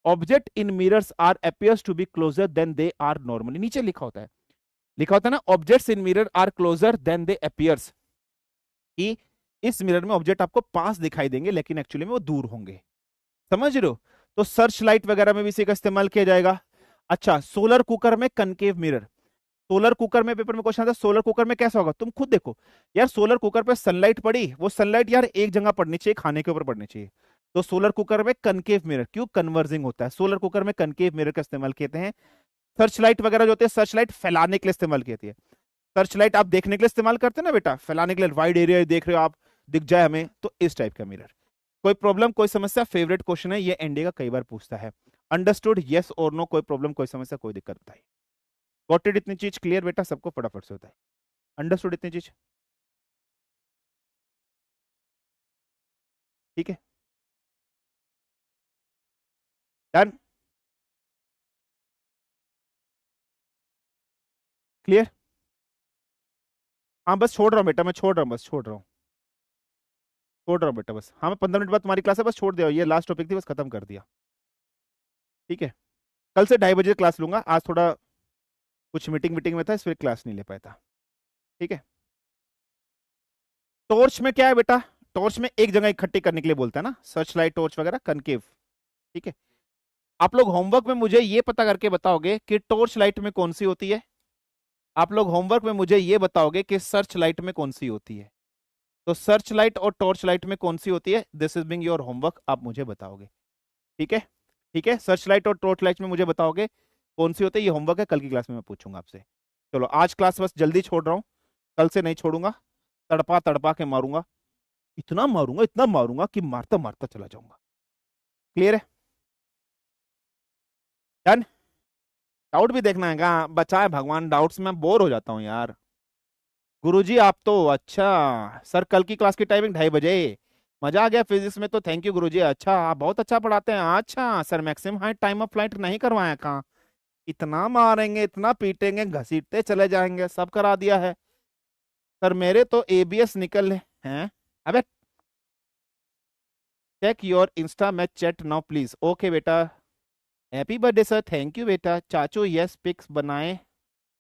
object in mirrors are appears to be closer than they are normally, नीचे लिखा होता है, लिखा होता है ना, objects in mirror are closer than they appears, कि इस मिरर में ऑब्जेक्ट आपको पास दिखाई देंगे लेकिन एक्चुअली में वो दूर होंगे, समझ रहे हो? तो सर्च लाइट वगैरह में भी इसी का इस्तेमाल किया जाएगा। अच्छा, सोलर कुकर में कनकेव मिरर, सोलर कुकर में पेपर में क्वेश्चन आता है, सोलर कुकर में कैसा होगा? तुम खुद देखो यार, सोलर कुकर पे सनलाइट पड़ी, वो सनलाइट यार एक जगह पड़नी चाहिए, खाने के ऊपर पड़नी चाहिए, तो सोलर कुकर में कनकेव मिरर, क्यों? कन्वर्जिंग होता है, सोलर कुकर में कनकेव मिरर का इस्तेमाल किए हैं। सर्च लाइट वगैरह जो होते हैं, सर्च लाइट फैलाने के लिए इस्तेमाल की जाती है, सर्च लाइट आप देखने के लिए इस्तेमाल करते हैं ना बेटा, फैलाने के लिए, वाइड एरिया देख रहे हो आप, दिख जाए हमें, तो इस टाइप का मिरर। कोई प्रॉब्लम, कोई समस्या? फेवरेट क्वेश्चन है ये, एनडीए का कई बार पूछता है। अंडरस्टूड? यस और नो? कोई प्रॉब्लम, कोई समस्या, कोई दिक्कत बताइए। Got it? इतनी चीज क्लियर बेटा सबको? फटाफट से होता है। अंडरस्टूड इतनी चीज? ठीक है, डन, क्लियर? हाँ बस छोड़ रहा हूँ बेटा, मैं छोड़ रहा हूँ, बस छोड़ रहा हूँ, छोड़ रहा हूँ बेटा बस। हाँ मैं 15 मिनट बाद तुम्हारी क्लास है, बस छोड़ दिया, ये लास्ट टॉपिक थी, बस खत्म कर दिया, ठीक है? कल से 2:30 बजे क्लास लूंगा, आज थोड़ा कुछ मीटिंग मीटिंग में था इसलिए क्लास नहीं ले पाया था, ठीक है? टॉर्च में क्या है बेटा? टॉर्च में एक जगह इकट्ठी करने के लिए बोलता है ना, सर्च लाइट, टॉर्च वगैरह, कनकेव, ठीक है? आप लोग होमवर्क में मुझे ये पता करके बताओगे कि टॉर्च लाइट में कौन सी होती है, आप लोग होमवर्क में मुझे ये बताओगे कि सर्च लाइट में कौन सी होती है, तो सर्च लाइट और टॉर्च लाइट में कौन सी होती है? This is being your homework, आप मुझे बताओगे, ठीक है? ठीक है, सर्च लाइट और टॉर्च लाइट में मुझे बताओगे कौन सी होते हैं, ये होमवर्क है, कल की क्लास में मैं पूछूंगा आपसे। चलो आज क्लास बस जल्दी छोड़ रहा हूँ, कल से नहीं छोड़ूंगा, तड़पा तड़पा के मारूंगा, इतना मारूंगा कि मारता मारता चला जाऊंगा। क्लियर है? डन? डाउट भी देखना है क्या? बचाए भगवान, डाउट्स में बोर हो जाता हूँ यार। गुरुजी आप तो अच्छा, सर कल की क्लास की टाइमिंग 2:30 बजे। मजा आ गया फिजिक्स में तो, थैंक यू गुरुजी। अच्छा आप बहुत अच्छा पढ़ाते हैं। अच्छा sir maximum high time of flight नहीं करवाया कहाँ? इतना मारेंगे, इतना पीटेंगे, घसीटते चले जाएंगे, सब करा दिया है सर। मेरे तो एबीएस निकल हैं। अबे check your insta match chat now please. Okay बेटा, happy birthday sir, thank you बेटा। चाचू यस पिक्स बनाए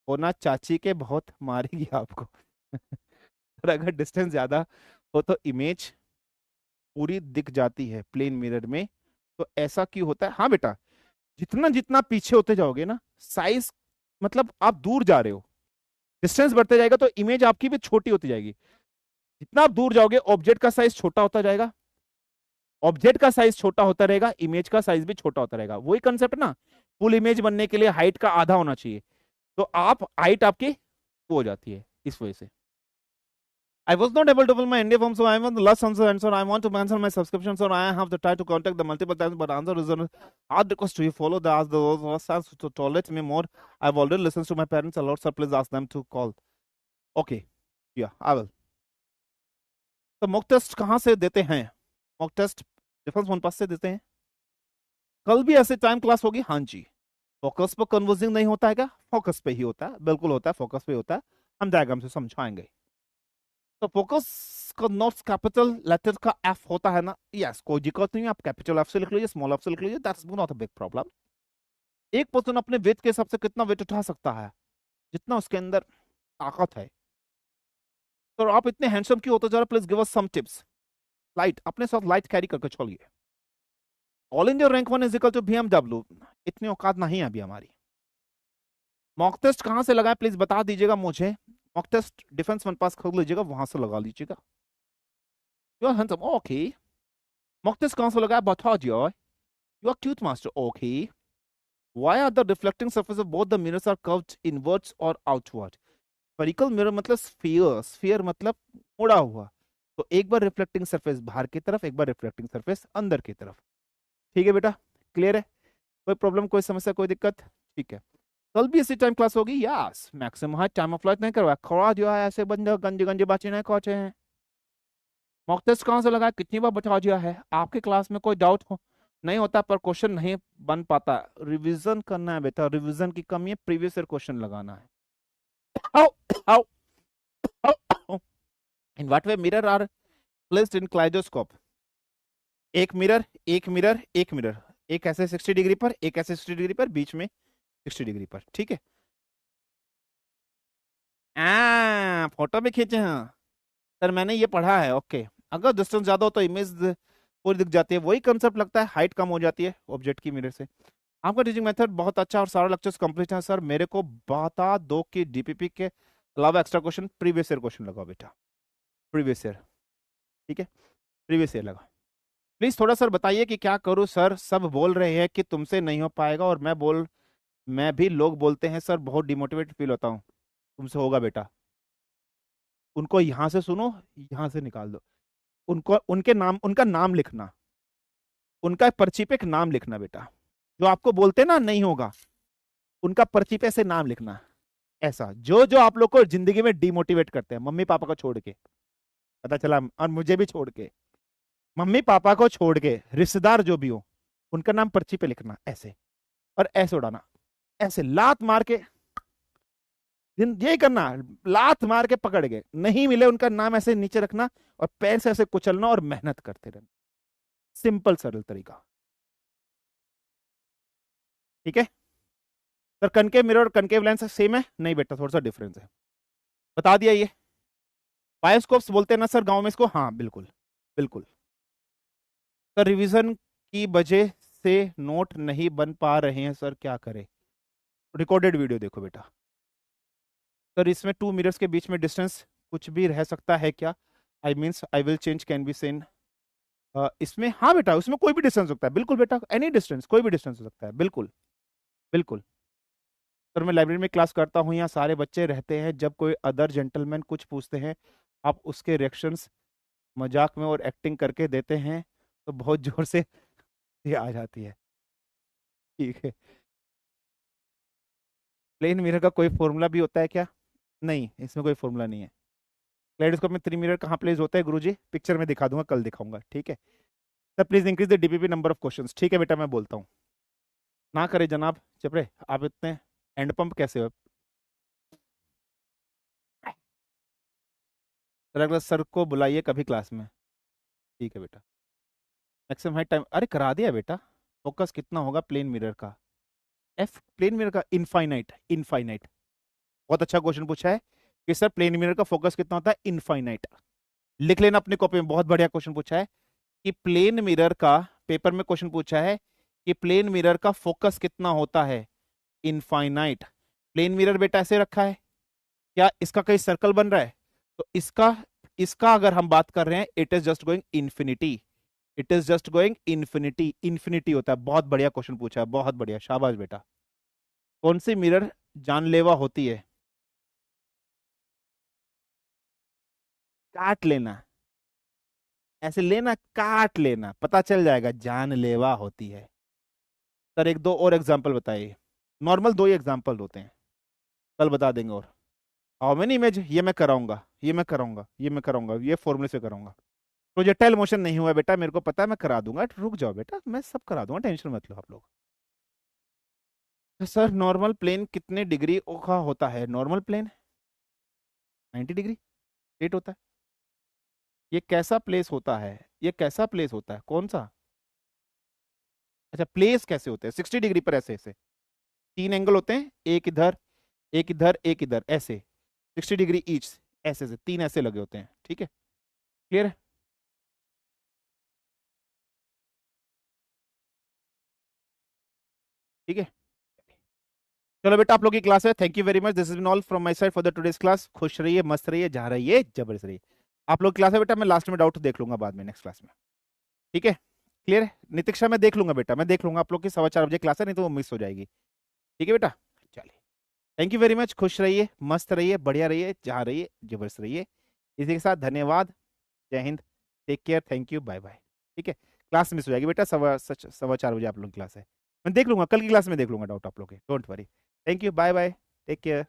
हो ना, चाची के बहुत मारेगी आपको। और अगर डिस्टेंस ज्यादा हो तो इमेज पूरी दिख जाती है प्लेन मिरर में, तो ऐसा क्यों होता है? हाँ बेटा, जितना जितना पीछे होते जाओगे ना, साइज मतलब आप दूर जा रहे हो, डिस्टेंस बढ़ते जाएगा तो इमेज आपकी भी छोटी होती जाएगी। जितना आप दूर जाओगे ऑब्जेक्ट का साइज छोटा होता जाएगा, ऑब्जेक्ट का साइज छोटा होता रहेगा, इमेज का साइज भी छोटा होता रहेगा। वही कंसेप्ट ना, फुल इमेज बनने के लिए हाइट का आधा होना चाहिए, तो आप हाइट आपकी वो हो जाती है इस वजह से। I was not able to fill my India form, so I am on the last answer, and so I want to cancel my subscription, so I have to try to contact the multiple times, but answer is a hard request to you follow the ask the to tolerate me more. I've already listened to my parents a lot, so please ask them to call. Okay, yeah, I will. तो mock test कहाँ से देते हैं? Mock test defence one pass से देते हैं। कल भी ऐसे टाइम क्लास होगी? हाँ जी। फोकस पर कन्वर्जिंग नहीं होता है क्या? फोकस पे ही होता है, बिल्कुल होता है, फोकस पे होता है। हम डायग्राम से समझाएंगे। तो फोकस का नोट्स कैपिटल लेटर का एफ होता है ना? यस, कोई दिक्कत नहीं, आप कैपिटल एफ से लिख लीजिए, स्मॉल एफ से लिख लीजिए, that's not a big problem. एक पर्सन अपने वेट के हिसाब से कितना वेट उठा सकता है? जितना उसके अंदर ताकत है। तो आप इतने हैंडसम क्यों होते जा रहे? Please give us some tips. Light अपने साथ लाइट कैरी करके चलिए। All India rank 1 is equal to BMW, इतनी औकात नहीं है अभी हमारी। मॉक टेस्ट कहां से लगाए प्लीज बता दीजिएगा मुझे। Mock test defence one pass खोल लीजिएगा, वहां से लगा लीजिएगा। You are handsome, okay. Mock test कहां से लगाया बता दियो। You are cute master, okay. Why are the reflecting surface of both the mirrors are curved inwards or outward? Spherical mirror मतलब sphere, sphere मतलब मुड़ा हुआ। तो एक बार रिफ्लेक्टिंग सरफेस बाहर की तरफ, एक बार रिफ्लेक्टिंग सरफेस अंदर की तरफ। ठीक है बेटा, क्लियर है? कोई प्रॉब्लम, कोई समस्या, कोई दिक्कत? ठीक है। कल भी इसी टाइम क्लास होगी? Yes, maximum high time of flight नहीं करवाया, खड़ा जो है ऐसे बंदे गंजे गंजे बातें नहीं कहते हैं। मॉक टेस्ट कहाँ से लगा, कितनी बार बता दिया है? आपके क्लास में कोई डाउट हो नहीं होता, पर क्वेश्चन नहीं बन पाता, रिवीजन करना है बेटा, रिवीजन की कमी है, प्रीवियस ईयर क्वेश्चन लगाना है। How how how in what way mirror are placed in kaleidoscope? एक मिरर, एक मिरर, एक मिरर, एक ऐसे 60 डिग्री पर, एक ऐसे 60 डिग्री पर, बीच में 60 डिग्री पर। ठीक है, फोटो भी खींचे हैं सर, मैंने ये पढ़ा है। ओके, अगर डिस्टेंस ज्यादा हो तो इमेज पूरी दिख जाती है, वही कंसेप्ट लगता है, हाइट कम हो जाती है ऑब्जेक्ट की मिरर से। आपका टीचिंग मेथड बहुत अच्छा और सारा लेक्चर्स कंप्लीट है सर। मेरे को बता दो कि डीपीपी के अलावा extra question, previous year question लगाओ बेटा, प्रीवियस ईयर। ठीक है, प्रीवियस ईयर लगा। प्लीज थोड़ा सर बताइए कि क्या करूं सर, सब बोल रहे हैं कि तुमसे नहीं हो पाएगा, और मैं भी, लोग बोलते हैं सर, बहुत डिमोटिवेट फील होता हूँ। तुमसे होगा बेटा, उनको यहां से सुनो, यहां से निकाल दो, उनको उनके नाम, उनका नाम लिखना, उनका पर्ची पे एक नाम लिखना बेटा। जो आपको बोलते ना नहीं होगा, उनका पर्ची पे ऐसे नाम लिखना, ऐसा जो जो आप लोग को जिंदगी में डिमोटिवेट करते हैं, मम्मी पापा को छोड़ के, पता चला, और मुझे भी छोड़ के, मम्मी पापा को छोड़ के रिश्तेदार जो भी हो, उनका नाम पर्ची पे लिखना ऐसे, और ऐसे उड़ाना, ऐसे लात मार के, यही करना, लात मार के पकड़ के, नहीं मिले उनका नाम ऐसे नीचे रखना, और पैर से ऐसे कुचलना और मेहनत करते रहना। सिंपल सरल तरीका। ठीक है सर, कनकेव मिरर और कनकेव लेंस सेम है? नहीं बेटा, थोड़ा सा डिफरेंस है, बता दिया ये। बायोस्कोप्स बोलते हैं ना सर गांव में इसको? हाँ बिल्कुल बिल्कुल सर। रिवीजन की वजह से नोट नहीं बन पा रहे हैं सर, क्या करें? रिकॉर्डेड वीडियो देखो बेटा। सर इसमें टू मिरर्स के बीच में डिस्टेंस कुछ भी रह सकता है क्या? I means I will change can be Sen. इसमें हाँ बेटा, उसमें कोई भी डिस्टेंस हो सकता है, बिल्कुल बेटा, एनी डिस्टेंस, कोई भी डिस्टेंस हो सकता है, बिल्कुल बिल्कुल। सर मैं लाइब्रेरी में क्लास करता हूँ, यहाँ सारे बच्चे रहते हैं, जब कोई अदर जेंटलमैन कुछ पूछते हैं आप उसके रिएक्शंस मजाक में और एक्टिंग करके देते हैं तो बहुत जोर से ये आ जाती है। ठीक है। प्लेन मिरर का कोई फॉर्मूला भी होता है क्या? नहीं, इसमें कोई फॉर्मूला नहीं है। क्लेडोस्कोप में 3 मिरर कहाँ प्लेस होता है गुरुजी? पिक्चर में दिखा दूंगा, कल दिखाऊंगा, ठीक है। Sir please increase the DPP number of questions. ठीक है बेटा, मैं बोलता हूँ। ना करे जनाब, चुप रहे आप, इतने एंड पंप कैसे हो? सर अगला सर को बुलाइए कभी क्लास में। ठीक है बेटा। मैक्सिमम हाइट टाइम, अरे करा दिया बेटा। फोकस कितना होगा प्लेन मिरर का? एफ प्लेन मिरर का इनफाइनाइट, इनफाइनाइट। बहुत अच्छा क्वेश्चन पूछा है कि सर प्लेन मिरर का फोकस कितना होता है? इनफाइनाइट। लिख लेना अपनी कॉपी में, बहुत बढ़िया क्वेश्चन पूछा है कि प्लेन मिरर का, पेपर में क्वेश्चन पूछा है कि प्लेन मिरर का फोकस कितना होता है? इनफाइनाइट। प्लेन मिरर बेटा ऐसे रखा है, क्या इसका कहीं सर्कल बन रहा है? तो इसका इसका अगर हम बात कर रहे हैं, it is just going infinity, it is just going infinity, infinity होता है। बहुत बढ़िया क्वेश्चन पूछा है, बहुत बढ़िया, शाबाश बेटा। कौन सी मिरर जानलेवा होती है? काट लेना, ऐसे लेना, काट लेना, पता चल जाएगा, जानलेवा होती है। सर एक दो और एग्जांपल बताइए। नॉर्मल दो ही एग्जांपल होते हैं, कल बता देंगे। और हाउ मेनी इमेज, ये मैं कराऊंगा, ये मैं कराऊंगा, ये मैं कराऊंगा, ये फॉर्मूले से कराऊंगा। प्रोजेक्टाइल मोशन नहीं हुआ बेटा, मेरे को पता है, मैं करा दूंगा, रुक जाओ बेटा, मैं सब करा दूंगा, टेंशन मत लो आप लोग। सर नॉर्मल प्लेन कितने डिग्री का होता है? नॉर्मल प्लेन 90 डिग्री स्ट्रेट होता है। ये कैसा प्लेस होता है? ये कैसा प्लेस होता है, कौन सा? अच्छा प्लेस कैसे होते हैं? 60 डिग्री पर ऐसे ऐसे 3 एंगल होते हैं, एक इधर, एक इधर, एक इधर, ऐसे 60 डिग्री ईच, ऐसे से 3 ऐसे लगे होते हैं, ठीक है। क्लियर है? ठीक है। चलो बेटा, आप लोग की क्लास है, thank you very much, this is been all from my side for the today's class. खुश रहिए, मस्त रहिए, जहाँ रहिए जबरदस्त रहिए। आप लोग क्लास है बेटा, मैं लास्ट में डाउट देख लूंगा बाद में नेक्स्ट क्लास में, ठीक है। क्लियर है? नितिक्षा मैं देख लूंगा बेटा, मैं देख लूंगा, आप लोग की 4:15 बजे क्लास है, नहीं तो वो मिस हो जाएगी। ठीक है बेटा, चलिए, थैंक यू वेरी मच, खुश रहिए, मस्त रहिए, बढ़िया रहिए, जहाँ रहिए जबरदस्त रहिए। इसी के साथ धन्यवाद, Jai Hind, take care, thank you, bye bye. ठीक है, क्लास मिस हो जाएगी बेटा, 4:15 बजे आप लोग की क्लास है। मैं देख लूंगा, कल की क्लास में देख लूंगा डाउट आप लोग के, don't worry. Thank you, bye bye, take care.